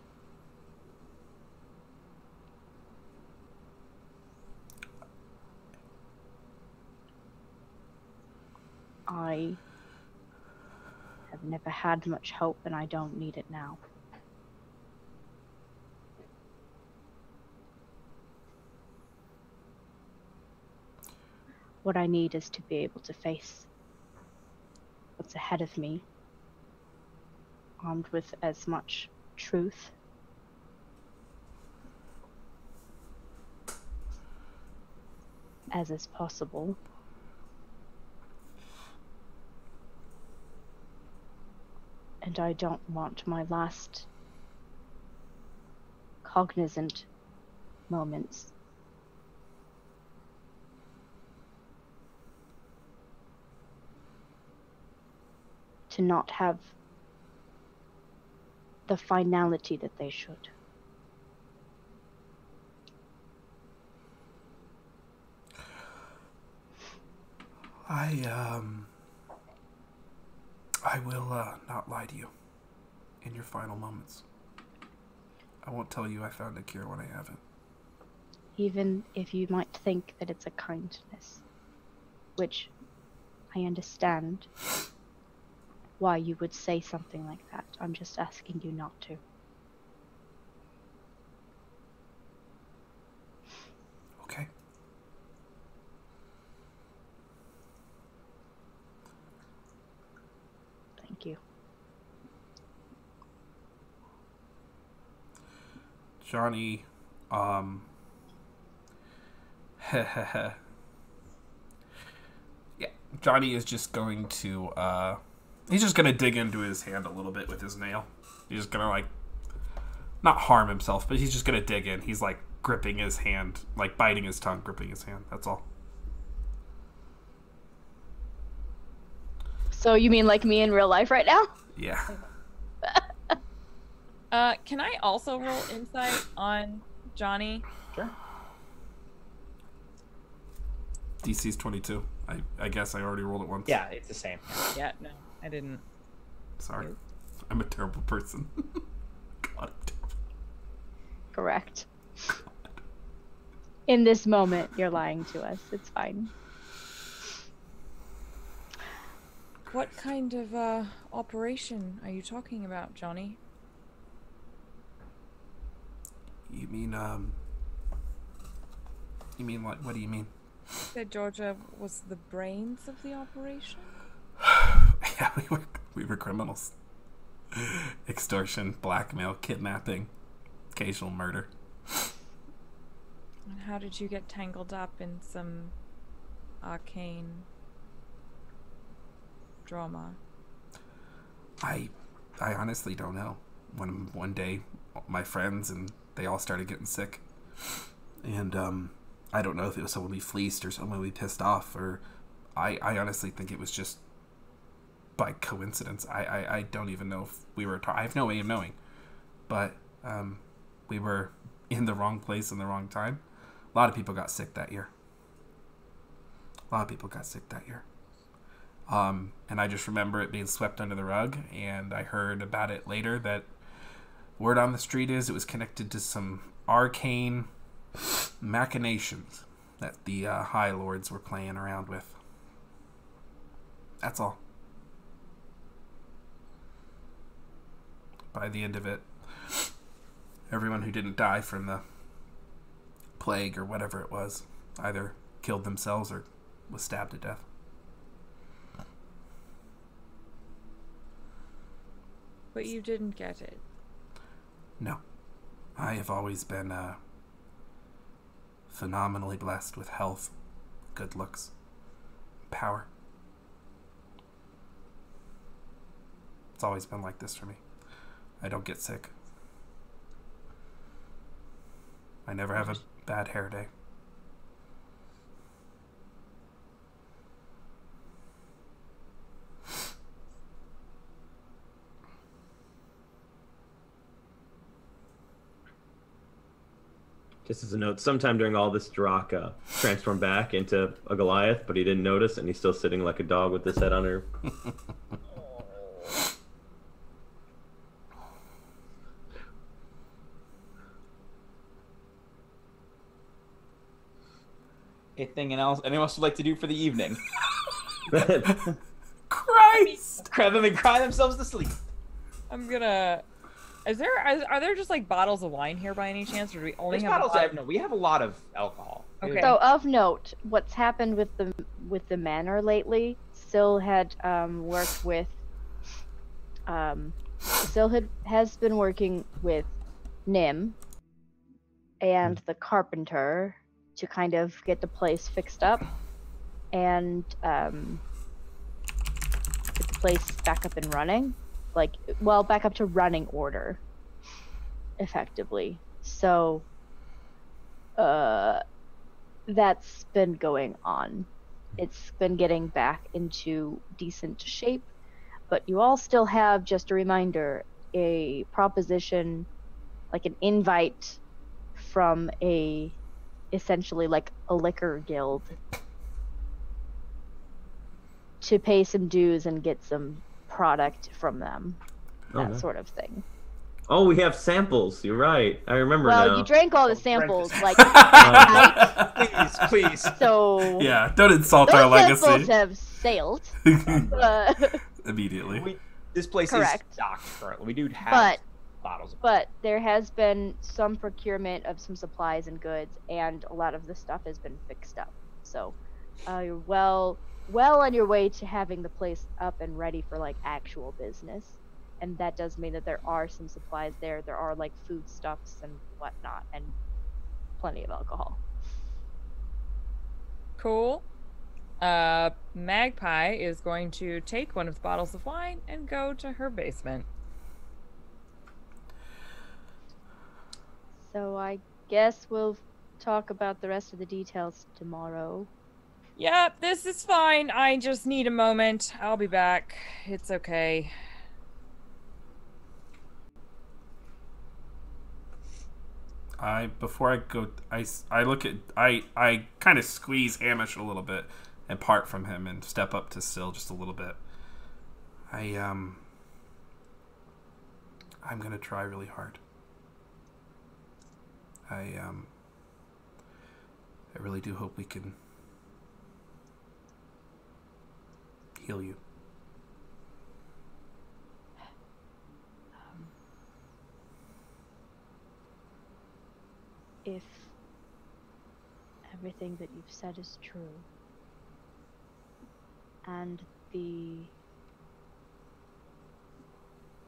I have never had much hope, and I don't need it now. What I need is to be able to face what's ahead of me, armed with as much truth as is possible. And I don't want my last cognizant moments to not have the finality that they should. I will not lie to you in your final moments. I won't tell you I found a cure when I haven't. Even if you might think that it's a kindness, which I understand why you would say something like that. I'm just asking you not to. Okay. Thank you. Johnny, yeah, Johnny is just going to, he's just going to dig into his hand a little bit with his nail. He's just going to, like, not harm himself, but he's just going to dig in. He's, like, gripping his hand, like, biting his tongue, gripping his hand. That's all. So you mean like me in real life right now? Yeah. Can I also roll insight on Johnny? Sure. DC's 22. I guess I already rolled it once. Yeah, it's the same. Yeah, no, I didn't. Sorry. I'm a terrible person. God, I'm terrible. Correct. In this moment, you're lying to us. It's fine. What kind of operation are you talking about, Johnny? You mean what do you mean? Said Georgia was the brains of the operation? Yeah, we were criminals. Extortion, blackmail, kidnapping, occasional murder. And how did you get tangled up in some arcane drama? I honestly don't know. One day, my friends and they all started getting sick, and I don't know if it was someone we fleeced or someone we pissed off, or I honestly think it was just by coincidence. I don't even know if we were. I have no way of knowing, but we were in the wrong place in the wrong time. A lot of people got sick that year. And I just remember it being swept under the rug, and I heard about it later that word on the street is it was connected to some arcane machinations that the High Lords were playing around with. That's all. By the end of it, everyone who didn't die from the plague or whatever it was either killed themselves or was stabbed to death. But you didn't get it. No. I have always been phenomenally blessed with health, good looks, power. It's always been like this for me. I don't get sick. I never have a bad hair day. Just as a note, sometime during all this, Drak transformed back into a Goliath, but he didn't notice, and he's still sitting like a dog with his head on her. Anything else would like to do for the evening? Christ! Then they cry themselves to sleep. I'm gonna. Are there just like bottles of wine here by any chance, or do we only There's have bottles. No, we have a lot of alcohol. Okay. So of note, what's happened with the manor lately? Syl had worked with. Syl has been working with Nim and the carpenter to kind of get the place fixed up and get the place back up and running. Back up to running order, effectively. So, that's been going on. It's been getting back into decent shape, but you all still have, just a reminder, a proposition, like an invite from essentially like a liquor guild to pay some dues and get some product from them, that sort of thing. Oh, we have samples. You're right. I remember well, now. You drank all the samples, like Please. So yeah, don't insult those our legacy. samples have sailed. Immediately. This place Correct. is stocked currently. We do have bottles. But there has been some procurement of some supplies and goods, and a lot of the stuff has been fixed up. So you're well on your way to having the place up and ready for like actual business. And that does mean that there are some supplies there. There are like foodstuffs and whatnot, and plenty of alcohol. Cool. Magpie is going to take one of the bottles of wine and go to her basement. So I guess we'll talk about the rest of the details tomorrow. Yep, this is fine. I just need a moment. I'll be back. It's okay. Before I go, I look at, I kind of squeeze Hamish a little bit and part from him and step up to Still just a little bit. I'm gonna try really hard. I really do hope we can heal you. If everything that you've said is true, and the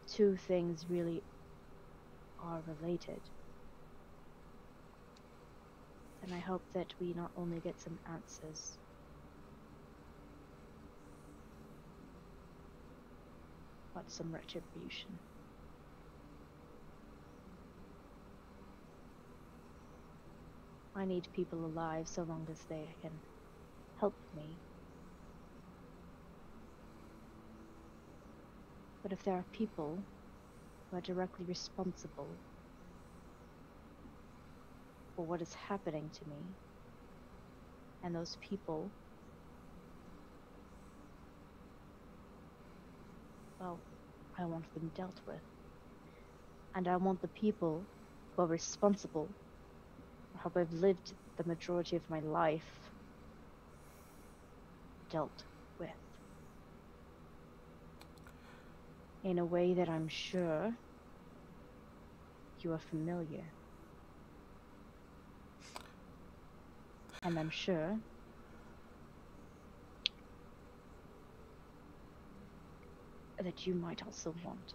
two things really are related, then I hope that we not only get some answers, but some retribution. I need people alive so long as they can help me. But if there are people who are directly responsible for what is happening to me, and those people, well, I want them dealt with. And I want the people who are responsible for how I've lived the majority of my life dealt with. In a way that I'm sure you are familiar. And I'm sure that you might also want.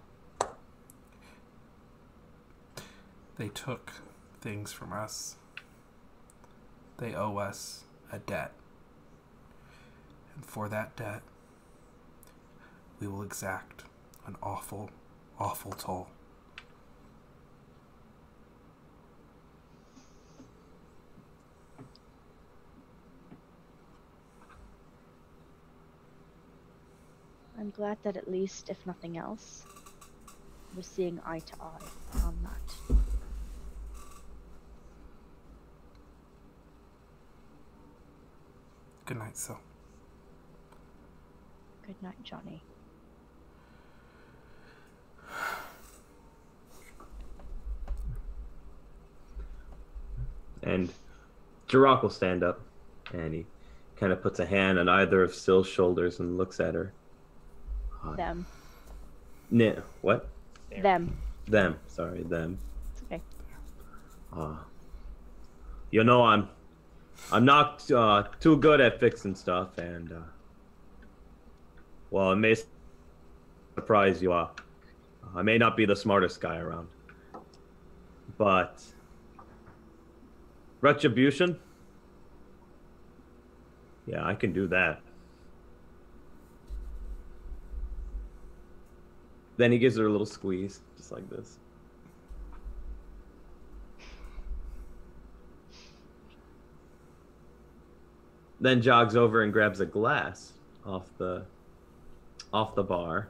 They took things from us. They owe us a debt. And for that debt, we will exact an awful, awful toll. I'm glad that at least, if nothing else, we're seeing eye to eye on that. Good night, Sil. Good night, Johnny. And Jirok will stand up, and he kind of puts a hand on either of Sill's shoulders and looks at her. Them. What? Them. Them. Sorry, them. It's okay. You know, I'm not too good at fixing stuff, and well, it may surprise you. I may not be the smartest guy around, but retribution, yeah, I can do that. Then he gives her a little squeeze, just like this. Then jogs over and grabs a glass off the bar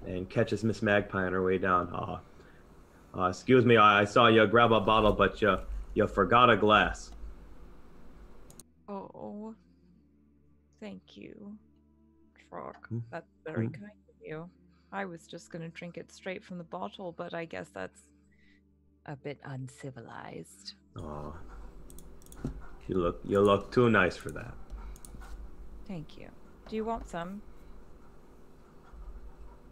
and catches Miss Magpie on her way down. Excuse me, I saw you grab a bottle, but you forgot a glass. Oh, thank you, Truck. That's very kind of you. I was just going to drink it straight from the bottle, but I guess that's a bit uncivilized. Oh, you look too nice for that. Thank you. Do you want some?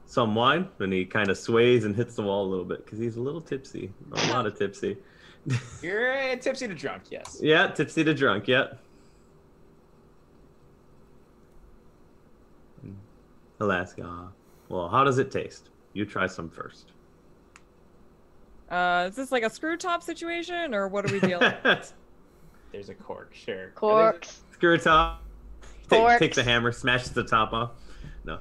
Some wine? And he kind of sways and hits the wall a little bit because he's a little tipsy. A lot of tipsy. You're tipsy to drunk, yes. Yeah, tipsy to drunk, yeah. He'll ask, well, how does it taste? You try some first. Is this like a screw top situation, or what are we dealing with? There's a cork, sure. Corks. Screw top. Corks. Takes the hammer, smashes the top off. No.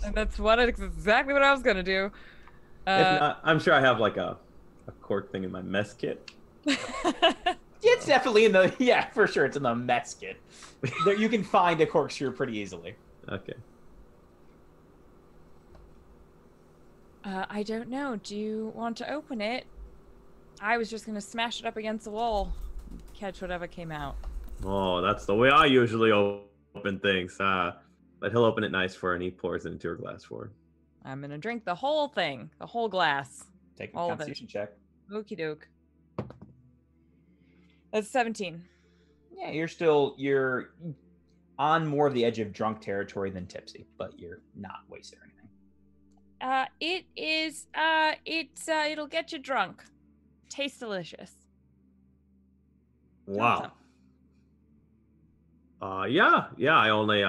And that's exactly what I was gonna do. If not, I'm sure I have like a cork thing in my mess kit. It's definitely in the, yeah, for sure, it's in the mess kit. There, you can find a corkscrew pretty easily. Okay. I don't know. Do you want to open it? I was just gonna smash it up against the wall, catch whatever came out. Oh, that's the way I usually open things. But he'll open it nice for her, and he pours it into her glass for her. I'm gonna drink the whole thing, the whole glass. Take a All of it. constitution check. Okie doke. That's 17. Yeah, you're on more of the edge of drunk territory than tipsy, but you're not wasted or anything. It'll get you drunk. Tastes delicious. Wow. Yeah, I only,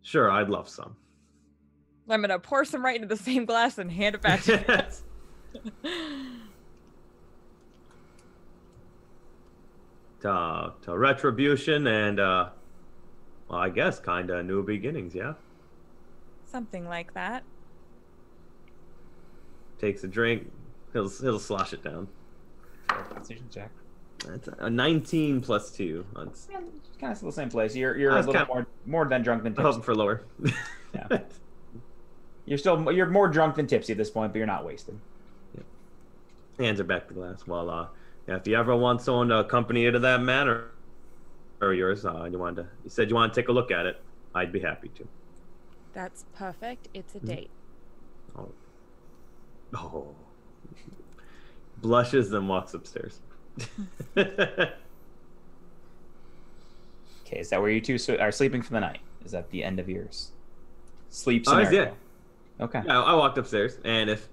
sure, I'd love some. I'm gonna pour some right into the same glass and hand it back to you. to retribution and, well, I guess kind of new beginnings, yeah? Something like that. Takes a drink, he'll slosh it down. Constitution check. That's a 19 plus 2. That's Kind of still the same place. You're a little more than drunk than tipsy. hoping for lower. Yeah. You're more drunk than tipsy at this point, but you're not wasted. Hands are back to glass. Well, yeah, if you ever want someone to accompany you to that man or yours, you said you want to take a look at it, I'd be happy to. That's perfect. It's a date. Oh. Blushes, then walks upstairs. Okay, is that where you two are sleeping for the night? Is that the end of your sleep scenario? Yeah. Okay. Yeah, I walked upstairs, and if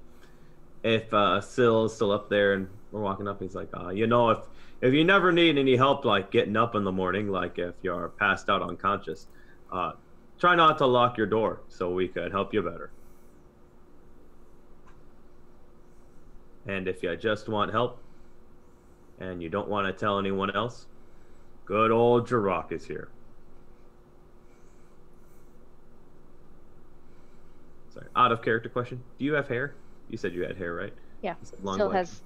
Syl is still up there and we're walking up, he's like, if you never need any help, like getting up in the morning, like if you're passed out unconscious, try not to lock your door so we could help you better. And if you just want help and you don't want to tell anyone else, good old Jirok is here. Sorry, out of character question. Do you have hair? You said you had hair, right? Yeah. Long Still black. has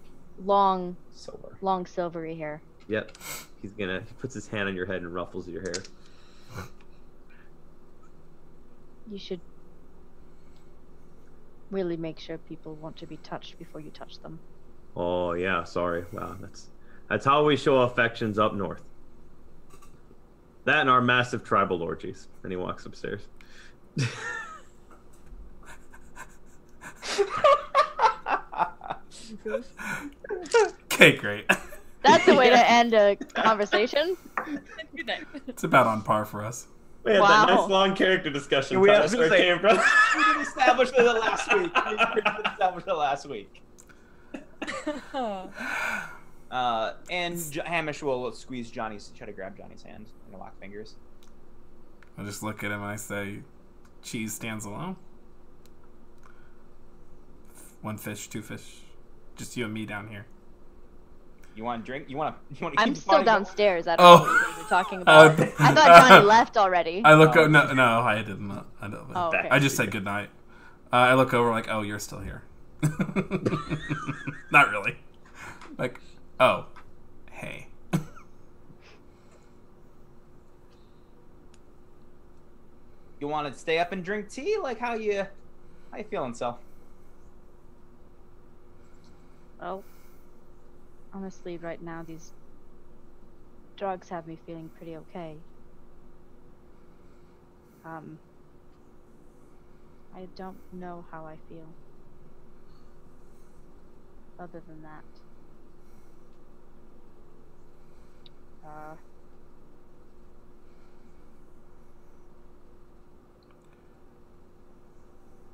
long Silver. silvery hair. Yep. He puts his hand on your head and ruffles your hair. You should really make sure people want to be touched before you touch them. Oh yeah, sorry. Wow, that's how we show affections up north. That and our massive tribal orgies. And he walks upstairs. Okay, great. That's the way to end a conversation. Good night. It's about on par for us. We had that nice long character discussion. We didn't establish it last week. And Hamish will try to grab Johnny's hand and lock fingers. I just look at him and I say, cheese stands alone. 1 fish, 2 fish. Just you and me down here. You want to drink? You want to keep I'm the still party downstairs. I don't know what you guys are talking about. I thought Johnny left already. I look over. No, I didn't. I don't. Oh, okay. I just said goodnight. I look over like, oh, you're still here. Not really. Like, oh, hey. You want to stay up and drink tea? Like how you feeling, Sel? Well, honestly, right now these drugs have me feeling pretty okay. I don't know how I feel. Other than that.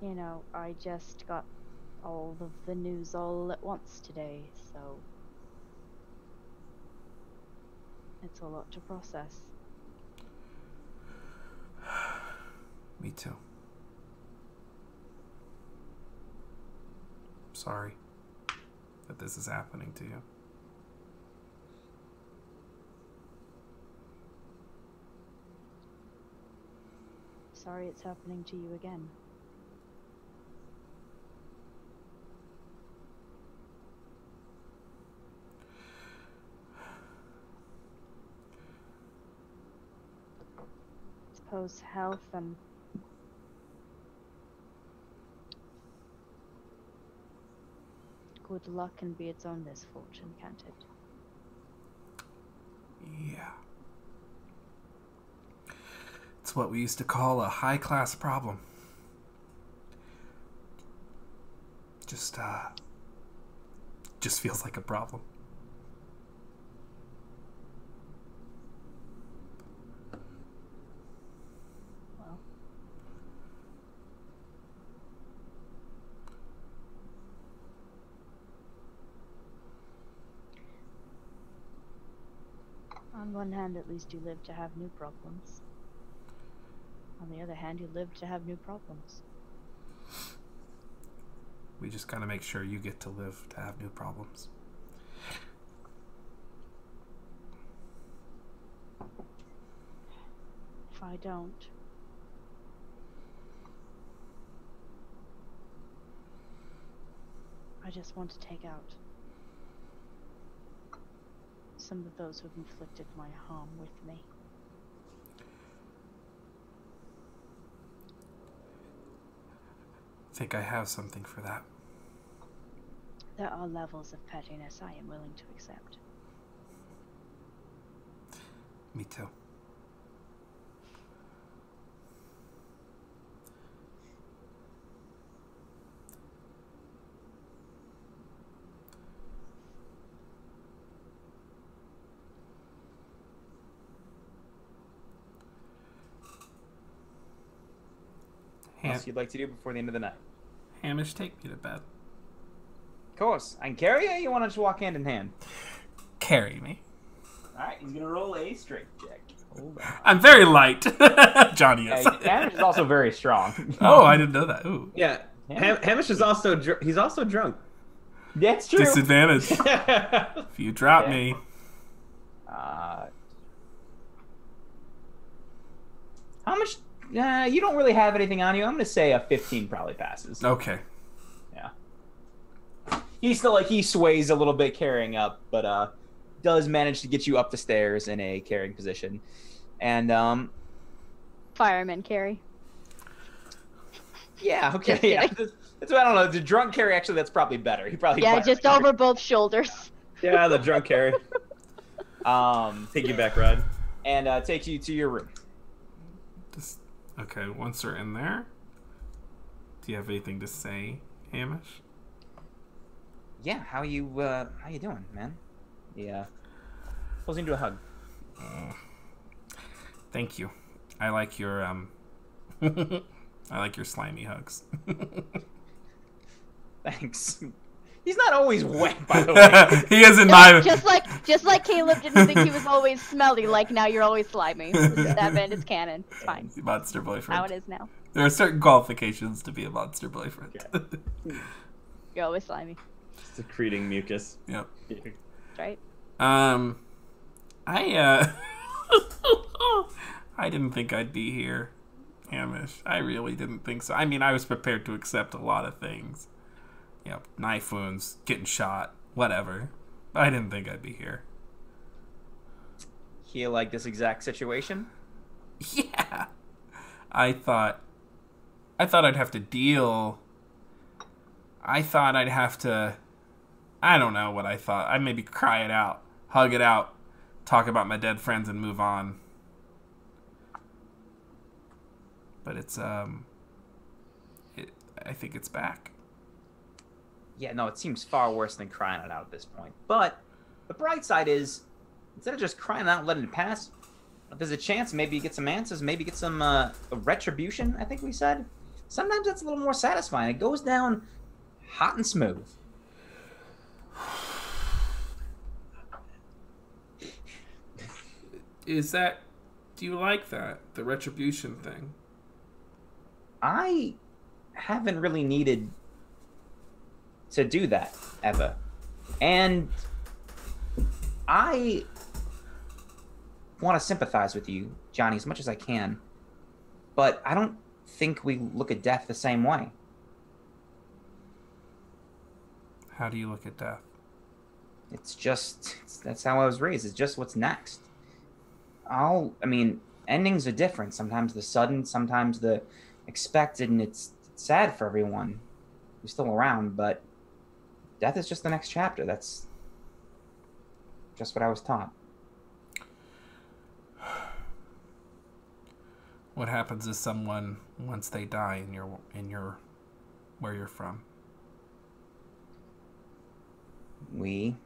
You know, I just got all of the news all at once today, so it's a lot to process. Me too. Sorry that this is happening to you. Sorry it's happening to you again. Suppose health and Good luck can be its own misfortune, can't it? Yeah. It's what we used to call a high-class problem. Just feels like a problem. Well, on one hand, at least you live to have new problems. On the other hand, you live to have new problems. We just gotta make sure you get to live to have new problems. If I don't, I just want to take out some of those who've inflicted my harm with me. I think I have something for that. There are levels of pettiness I am willing to accept. Me too. What else you'd like to do before the end of the night? Hamish, take me to bed. Of course. I can carry you. You want to just walk hand in hand? Carry me. All right. He's gonna roll a strength check. Hold on. I'm very light. Johnny is. Hamish is also very strong. Oh, I didn't know that. Ooh. Yeah, Hamish is also he's also drunk. That's true. Disadvantage. If you drop me. How much? You don't really have anything on you. I'm gonna say a 15 probably passes. Okay. Yeah. He's still he sways a little bit carrying up, but does manage to get you up the stairs in a carrying position, and Fireman carry. Yeah. Okay. Just Yeah. kidding. That's what I don't know. The drunk carry actually that's probably better. He probably Yeah, just over both shoulders. Yeah, the drunk carry. Piggyback ride. And take you to your room. Just, okay, once we're in there, do you have anything to say, Hamish? Yeah. How you doing, man? Yeah. Pulls into a hug. Thank you. I like your I like your slimy hugs. Thanks. He's not always wet, by the way. He is in my just like Caleb didn't think he was always smelly. Like now you're always slimy. That it's canon. It's fine. monster boyfriend. How it is now. There are certain qualifications to be a monster boyfriend. Yeah. You're always slimy. Secreting mucus. Yep. That's right. I I didn't think I'd be here, Hamish. I really didn't think so. I mean, I was prepared to accept a lot of things. You know, knife wounds, getting shot, whatever. But I didn't think I'd be here. You like this exact situation? Yeah. I thought I'd have to deal. I thought I'd have to. I don't know what I thought. I'd maybe cry it out, hug it out, talk about my dead friends, and move on. But it's I think it's back. Yeah, no, it seems far worse than crying it out at this point. But the bright side is, instead of just crying it out and letting it pass, there's a chance maybe you get some answers, maybe get some retribution, I think we said. Sometimes that's a little more satisfying. It goes down hot and smooth. Do you like that? The retribution thing? I haven't really needed to do that ever. And I want to sympathize with you, Johnny, as much as I can. But I don't think we look at death the same way. How do you look at death? That's how I was raised. It's just what's next. Endings are different. Sometimes the sudden, sometimes the expected, and it's sad for everyone who's still around, but death is just the next chapter. That's just what I was taught. What happens to someone once they die in your where you're from? Well,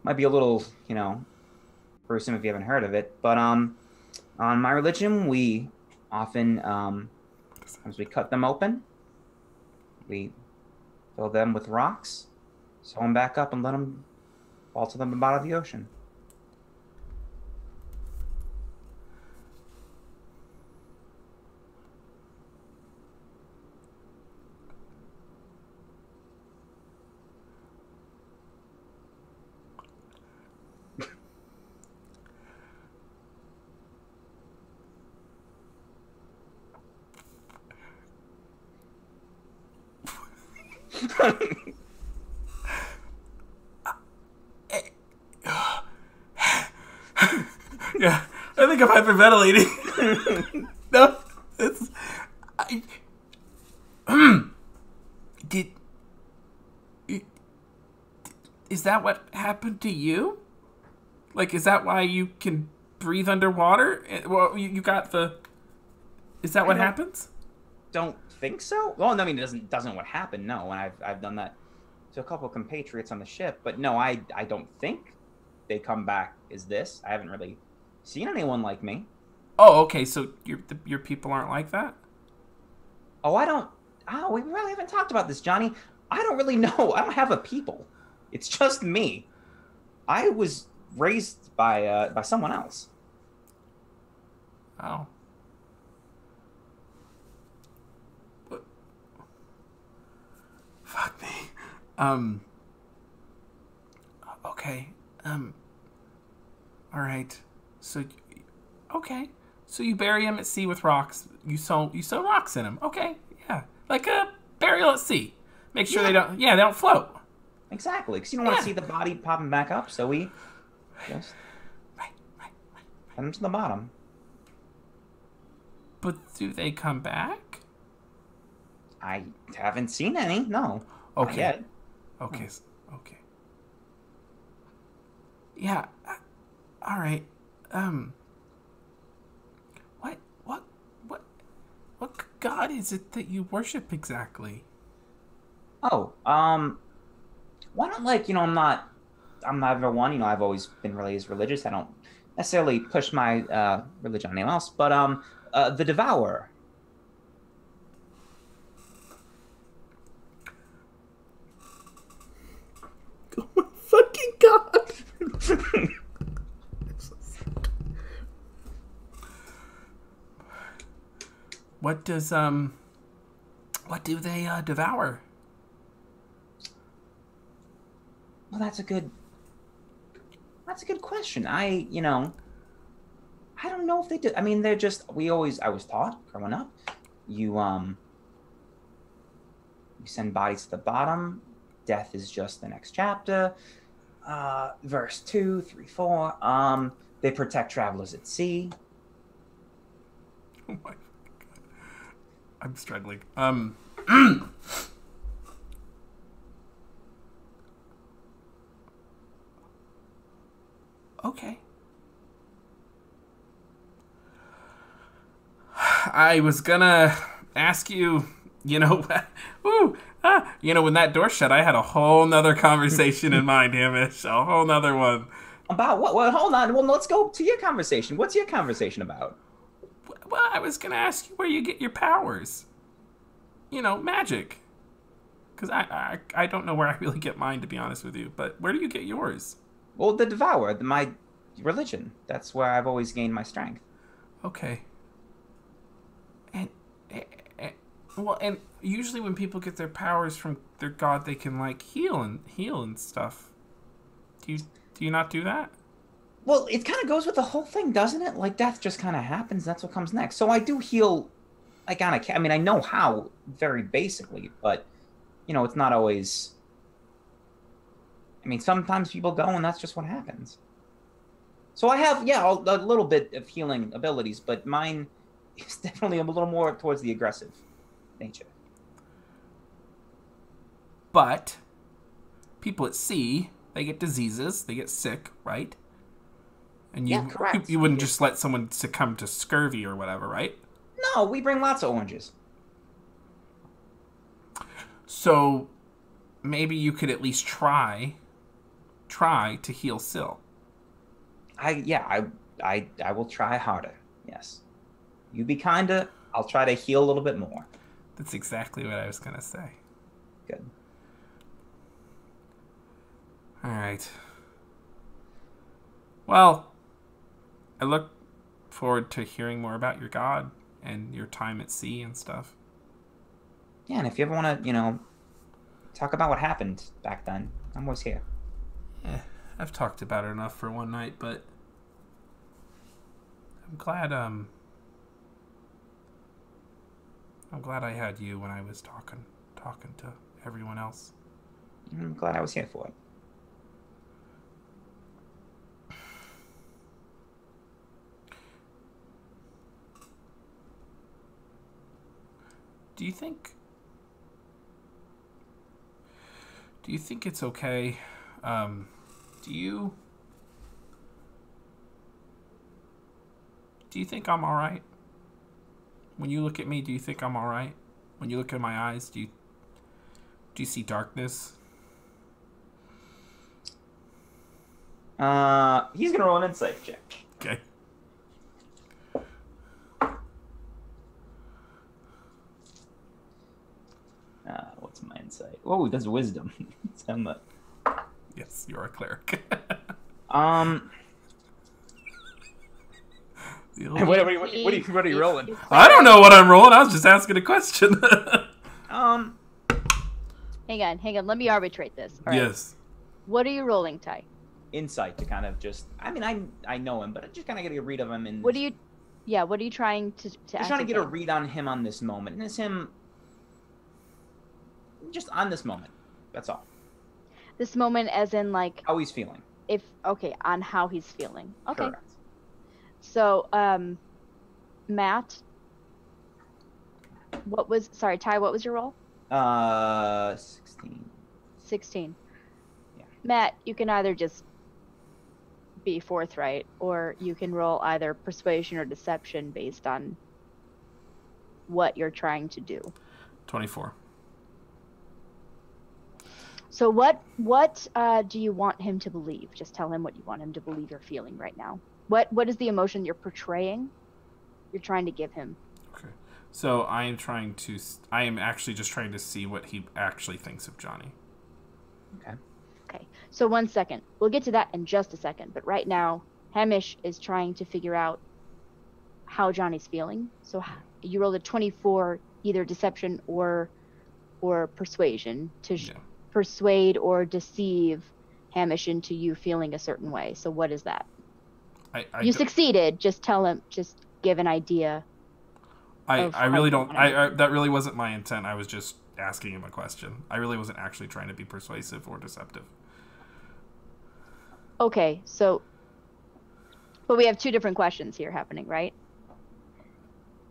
might be a little, gruesome if you haven't heard of it, but on my religion, we often as we cut them open, we fill them with rocks, sew them back up, and let them fall to the bottom of the ocean. Yeah, I think I'm hyperventilating. No, it's is that what happened to you? Like, is that why you can breathe underwater? Well, you got the. Is that what happens? Don't think so. Well, I mean, it doesn't what happened. No, and I've done that to a couple of compatriots on the ship, but no, I don't think they come back as this. I haven't really seen anyone like me. Oh, okay. So your people aren't like that? Oh, I don't. Oh, we really haven't talked about this, Johnny. I don't really know. I don't have a people. It's just me. I was raised by someone else. Oh. What? Fuck me. Okay. All right. So, okay. So you bury him at sea with rocks. You sew rocks in him. Okay. Yeah. Like a burial at sea. Make sure they don't float. Exactly. Because you don't want to see the body popping back up. So we just put them to the bottom. But do they come back? I haven't seen any. No. Okay. Not yet. Okay. Okay. Yeah. All right. What god is it that you worship exactly? Oh, why don't I'm not everyone. I've always been raised religious. I don't necessarily push my religion on anyone else, but the Devourer. Oh my fucking god! What do they devour? Well, that's a good question. I don't know if they do. I mean, I was taught growing up, you send bodies to the bottom. Death is just the next chapter. Verse 2, 3, 4. They protect travelers at sea. Oh my god. I'm struggling. Okay. I was gonna ask you, when that door shut, I had a whole nother conversation in mind, Hamish. A whole nother one. About what? Well, hold on. Well, let's go to your conversation. What's your conversation about? Well, I was gonna ask you where you get your powers. Magic. Because I don't know where I really get mine, to be honest with you. But where do you get yours? Well, the Devourer, my religion. That's where I've always gained my strength. Okay. And usually when people get their powers from their god, they can heal and stuff. Do you not do that? Well, it kind of goes with the whole thing, doesn't it? Like, death just kind of happens. That's what comes next. So I do heal, I know how, very basically, but, it's not always... sometimes people go and that's just what happens. So I have, a little bit of healing abilities, but mine is definitely a little more towards the aggressive nature. But people at sea, they get diseases, they get sick, right? And you, Yeah, correct. you wouldn't just let someone succumb to scurvy or whatever, right? No, we bring lots of oranges. So maybe you could at least try to heal Syl. I will try harder. Yes. You be kinder. I'll try to heal a little bit more. That's exactly what I was gonna say. Good. All right. Well, I look forward to hearing more about your god and your time at sea and stuff. Yeah, and if you ever want to, talk about what happened back then, I'm always here. I've talked about it enough for one night, but I'm glad I had you when I was talking to everyone else. I'm glad I was here for it. Do you think it's okay? Do you think I'm all right? When you look at me, do you think I'm all right? When you look in my eyes, do you see darkness? He's gonna roll an insight check. Okay. What's my insight? Oh, that's wisdom. Yes, you're a cleric. What are you rolling? I don't know what I'm rolling. I was just asking a question. Hang on. Let me arbitrate this. All right. Yes. What are you rolling, Ty? Insight to kind of just. I mean, I know him, but I just kind of get a read of him. And What are you trying to just trying to get a ascertain? read on him on this moment, and it's him. Just on this moment. That's all. This moment, as in like, How he's feeling. on how he's feeling. Okay. Correct. So, Matt, Ty, what was your roll? 16. 16. Yeah. Matt, you can either just be forthright, or you can roll either persuasion or deception based on what you're trying to do. 24. So what do you want him to believe? Just tell him what you want him to believe you're feeling right now. What is the emotion you're portraying? You're trying to give him. Okay. So I am actually just trying to see what he actually thinks of Johnny. Okay. So 1 second. We'll get to that in just a second. But right now, Hamish is trying to figure out how Johnny's feeling. So you rolled a 24, either deception or persuasion to persuade or deceive Hamish into you feeling a certain way. So what is that? You succeeded. Just tell him. Just give an idea. I really don't. That really wasn't my intent. I was just asking him a question. I really wasn't actually trying to be persuasive or deceptive. Okay, so, but we have two different questions here happening, right?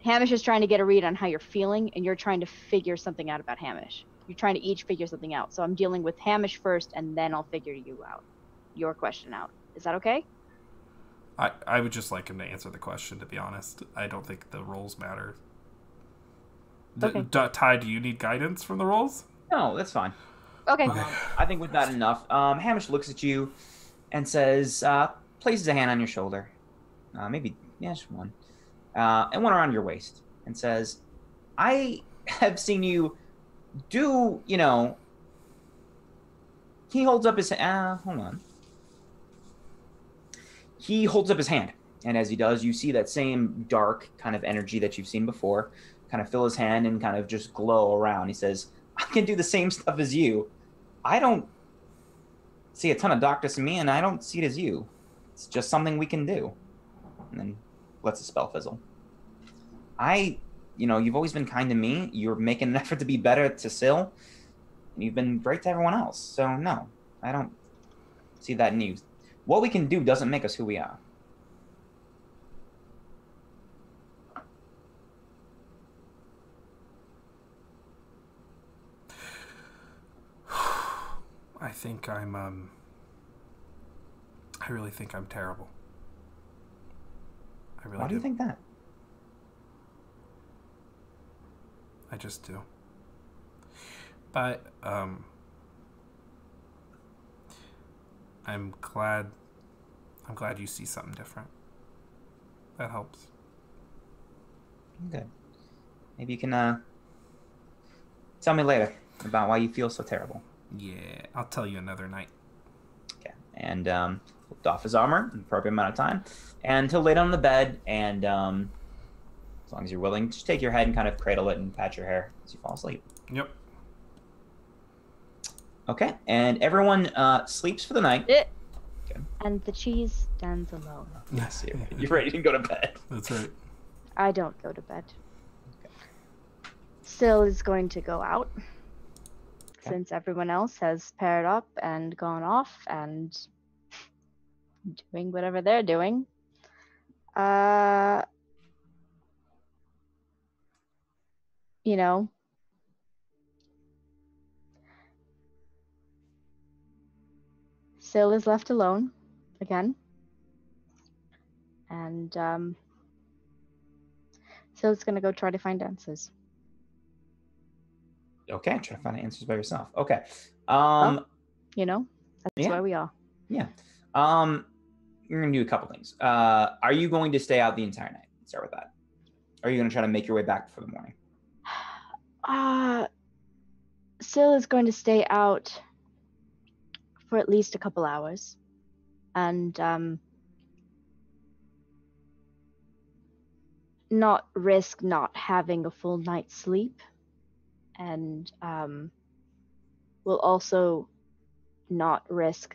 Hamish is trying to get a read on how you're feeling, and you're trying to figure something out about Hamish. You're trying to each figure something out. So I'm dealing with Hamish first, and then I'll figure your question out. Is that okay? I would just like him to answer the question, to be honest. I don't think the roles matter. Okay. Ty, do you need guidance from the roles? No, that's fine. Okay. I think with that enough. Hamish looks at you and says, places a hand on your shoulder. Maybe, just one. And one around your waist. And says, I have seen you do, he holds up his, hold on. He holds up his hand. And as he does, you see that same dark kind of energy that you've seen before kind of fill his hand and kind of just glow around. He says, I can do the same stuff as you. I don't see a ton of darkness in me, and I don't see it as you. It's just something we can do. And then lets the spell fizzle. You've always been kind to me. You're making an effort to be better to Syl. And you've been great to everyone else. So, no, I don't see that in you. What we can do doesn't make us who we are. think I'm, I really think I'm terrible. I really Why do you think that? I just do. But, I'm glad you see something different. That helps. Good. Maybe you can tell me later about why you feel so terrible. Yeah, I'll tell you another night. Okay. And flipped off his armor in the appropriate amount of time, and he'll lay down on the bed, and as long as you're willing, just take your head and kind of cradle it and pat your hair as you fall asleep. Yep. Okay. And everyone sleeps for the night. And the cheese stands alone. Yes, you're ready to go to bed. That's right. I don't go to bed. Syl is going to go out. Since everyone else has paired up and gone off and doing whatever they're doing. You know, Syl is left alone again. And Syl's gonna go try to find answers. Okay, try to find answers by yourself. Okay. You know, that's where we are. Yeah. You're gonna do a couple things. Are you going to stay out the entire night? Let's start with that. Or are you gonna try to make your way back for the morning? Syl is going to stay out for at least a couple hours. And not risk not having a full night's sleep. And will also not risk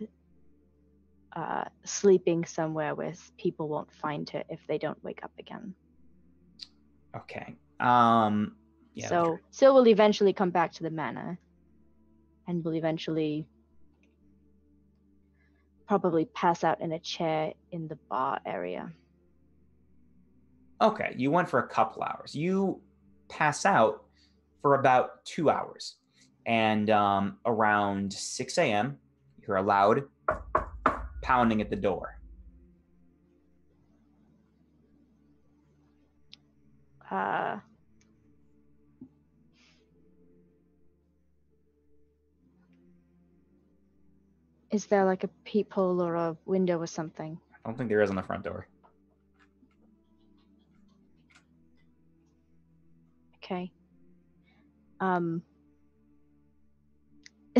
sleeping somewhere where people won't find her if they don't wake up again. Okay. Yeah. So Syl will eventually come back to the manor and will eventually probably pass out in a chair in the bar area. Okay, you went for a couple hours. You pass out for about 2 hours. And around 6 a.m., you hear a loud pounding at the door. Is there like a peephole or a window or something? I don't think there is on the front door. Okay.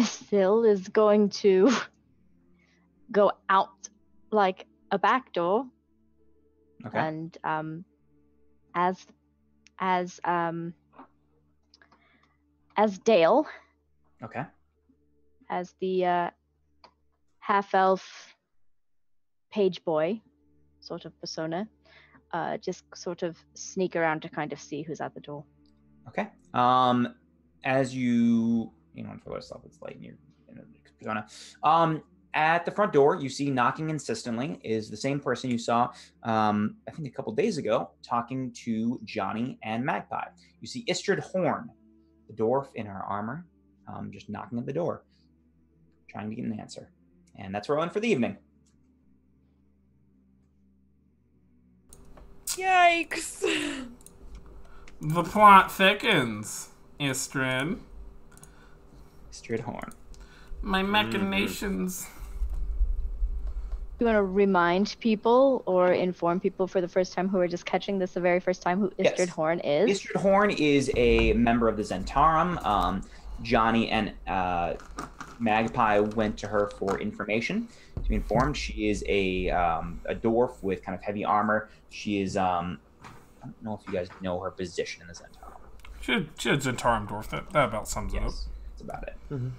Syl is going to go out like a back door. Okay. And as Dale, Okay. as the half-elf page boy sort of persona, just sort of sneak around to kind of see who's at the door. Okay. As you for yourself, it's light in your persona. At the front door, you see knocking insistently is the same person you saw, I think a couple days ago, talking to Johnny and Magpie. You see Istrid Horn, the dwarf in her armor, just knocking at the door, trying to get an answer. And that's where we're on for the evening. Yikes! The plot thickens, Istrid. Istrid Horn. My machinations. Do you want to remind people or inform people for the first time who are just catching this the very first time who Istrid Horn is? Istrid Horn is a member of the Zentarum. Johnny and Magpie went to her for information. To be informed, she is a dwarf with kind of heavy armor. She is, I don't know if you guys know her position in the Zentarum. She had Zentarum dwarf. That about sums it up. That's about it. Mm-hmm.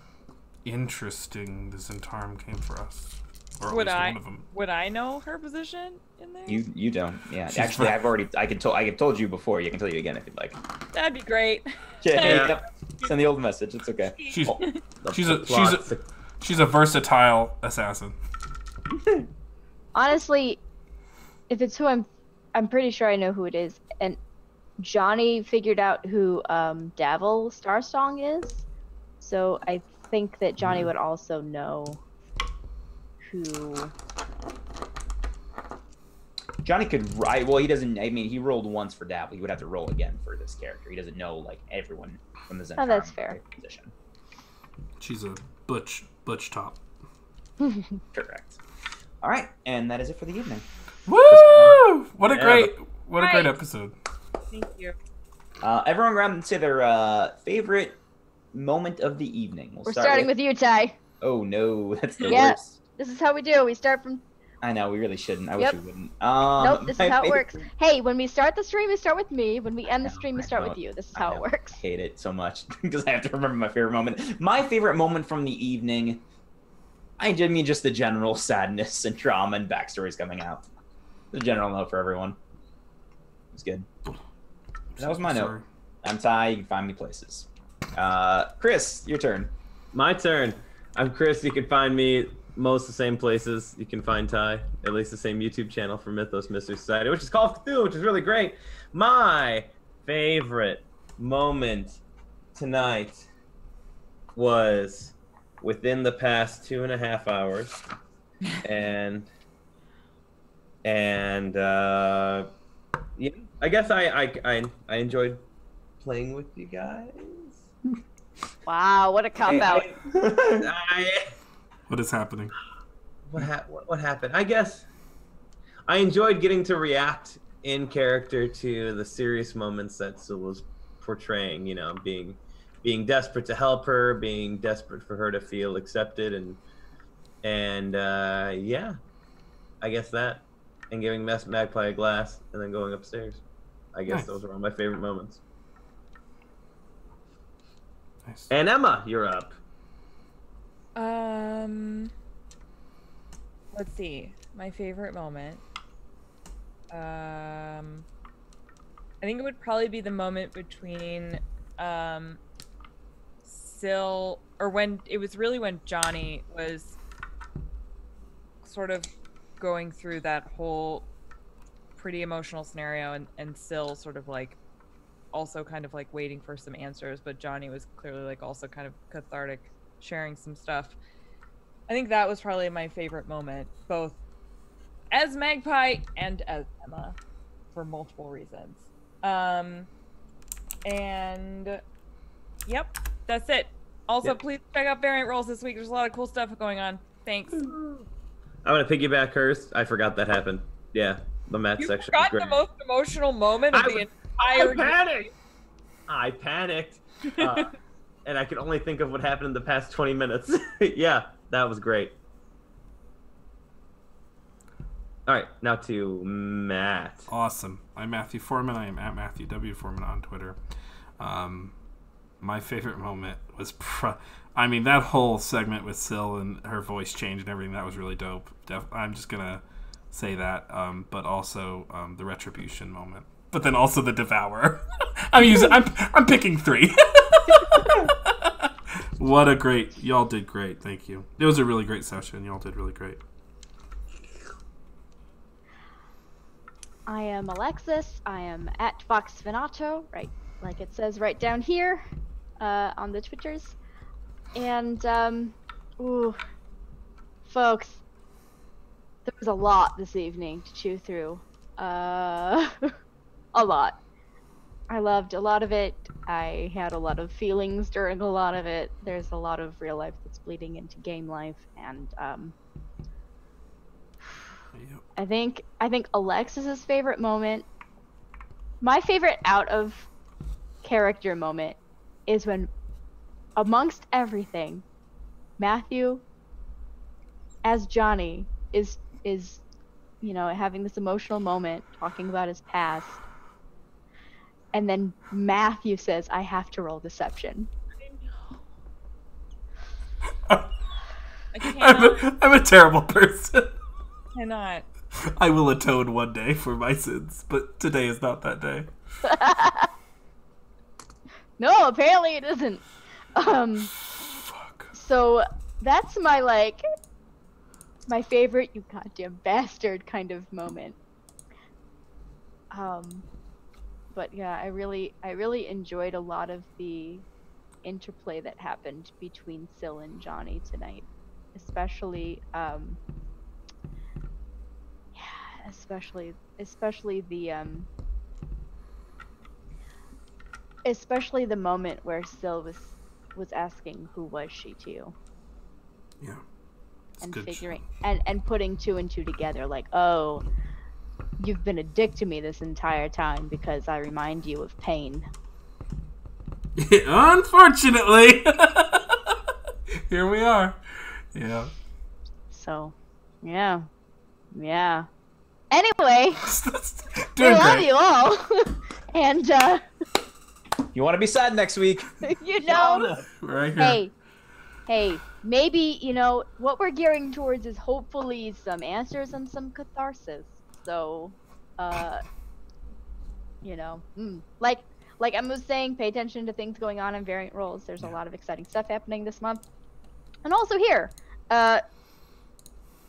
Interesting. The Zentarum came for us. Or at Would least I? one of them. Would I know her position in there? You don't. Yeah. She's Actually, right. I've told you before. I can tell you again if you'd like. That'd be great. Yeah. Send the old message. It's okay. She's a versatile assassin. Honestly, if it's who I'm pretty sure I know who it is. And Johnny figured out who Davil Starsong is. So I think that Johnny would also know who. Johnny could write. Well, he doesn't. I mean, he rolled once for Dabble. He would have to roll again for this character. He doesn't know like everyone from the Zentrum. Oh, that's fair. Position. She's a butch top. Correct. All right, and that is it for the evening. Woo! What a great Right. episode. Thank you. Everyone grab and say their favorite moment of the evening. We're starting with you, Ty. Oh no, that's the Yeah. worst. This is how we do. We start from. I know, we really shouldn't. I wish Yep. we wouldn't. Nope, this my is how it favorite- works. Hey, when we start the stream, we start with me. When we end the I know, stream, we I start know. with you. This is I how know. it works. I hate it so much because I have to remember my favorite moment. My favorite moment from the evening, I mean just the general sadness and drama and backstories coming out. The general note for everyone. It was good. That was my note. Sorry. I'm Ty. You can find me places. Chris, your turn. My turn. I'm Chris. You can find me most the same places you can find Ty, at least the same YouTube channel for Mythos Mystery Society, which is Call of Cthulhu, which is really great. My favorite moment tonight was within the past 2.5 hours, and yeah, I guess I enjoyed playing with you guys. Wow, what a cop out. What is happening? What happened? I guess I enjoyed getting to react in character to the serious moments that Syl was portraying. You know, being desperate to help her, being desperate for her to feel accepted, and yeah, I guess that, and giving Magpie a glass, and then going upstairs. I guess Nice. those are all my favorite moments. Nice. And Emma, you're up. Let's see. My favorite moment. I think it would probably be the moment between Syl, or when Johnny was sort of going through that whole pretty emotional scenario, and Syl sort of like also kind of like waiting for some answers, but Johnny was clearly like also kind of cathartic, sharing some stuff. I think that was probably my favorite moment, both as Magpie and as Emma, for multiple reasons. And yep, that's it. Also, Yep. please check out Variant Rolls this week. There's a lot of cool stuff going on. Thanks. I'm gonna piggyback hers. I forgot that happened. Yeah, the match You section was forgot great. the most emotional moment of the entire game. I panicked. And I could only think of what happened in the past 20 minutes. Yeah, that was great. All right, now to Matt. Awesome. I'm Matthew Foreman. I am at Matthew W. Foreman on Twitter. My favorite moment was, that whole segment with Syl and her voice change and everything, that was really dope. I'm just going to say that. But also the Retribution moment. But then also the Devourer. I'm picking 3. What a great, y'all did great. Thank you. It was a really great session. Y'all did really great. I am Alexis. I am at Fox Venato, right, like it says right down here on the Twitters. And, ooh, folks, there was a lot this evening to chew through. A lot. I loved a lot of it. I had a lot of feelings during a lot of it. There's a lot of real life that's bleeding into game life, and Yep. I think Alexis's favorite moment, my favorite out of character moment, is when, amongst everything, Matthew as Johnny is having this emotional moment talking about his past, and then Matthew says, "I have to roll deception." I cannot. I'm a terrible person. Cannot. I will atone one day for my sins, but today is not that day. No, apparently it isn't. Fuck. So that's my my favorite "you goddamn bastard" kind of moment. But yeah, I really enjoyed a lot of the interplay that happened between Syl and Johnny tonight, especially especially the moment where Syl was asking who was she to you, Yeah. and figuring and putting two and two together, like, oh, you've been a dick to me this entire time because I remind you of pain. Unfortunately, here we are. Yeah. So, yeah. Anyway, we Doing love great. you all, and You want to be sad next week? you know, Right here. hey, maybe, you know, what we're gearing towards is hopefully some answers and some catharsis. So, you know, like I was saying, pay attention to things going on in variant roles. There's a lot of exciting stuff happening this month, and also here,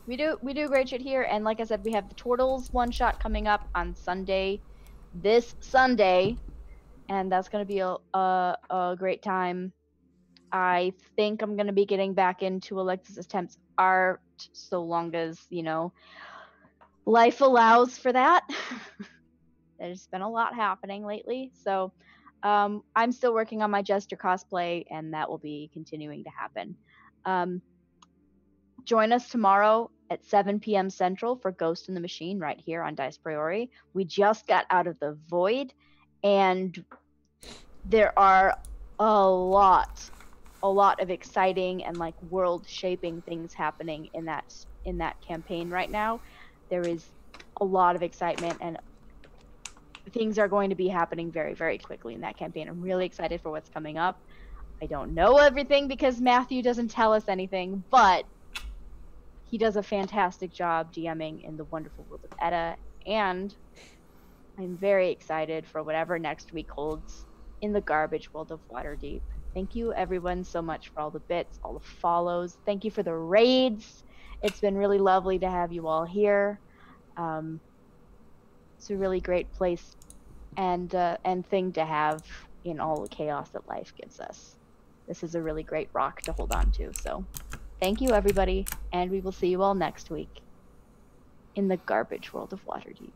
we do great shit here. And like I said, we have the Turtles one shot coming up on Sunday, this Sunday, and that's gonna be a great time. I think I'm gonna be getting back into Alexis Attempts art, so long as, you know, life allows for that. There's been a lot happening lately, so I'm still working on my Jester cosplay, and that will be continuing to happen. Join us tomorrow at 7 p.m. Central for Ghost in the Machine right here on Dice Priori. We just got out of the void, and there are a lot of exciting and like world-shaping things happening in that campaign right now. There is a lot of excitement, and things are going to be happening very, very quickly in that campaign. I'm really excited for what's coming up. I don't know everything because Matthew doesn't tell us anything, but he does a fantastic job DMing in the wonderful world of Edda, and I'm very excited for whatever next week holds in the garbage world of Waterdeep. Thank you everyone so much for all the bits, all the follows. Thank you for the raids. It's been really lovely to have you all here. It's a really great place and thing to have in all the chaos that life gives us. This is a really great rock to hold on to. So thank you everybody, and we will see you all next week in the garbage world of Waterdeep.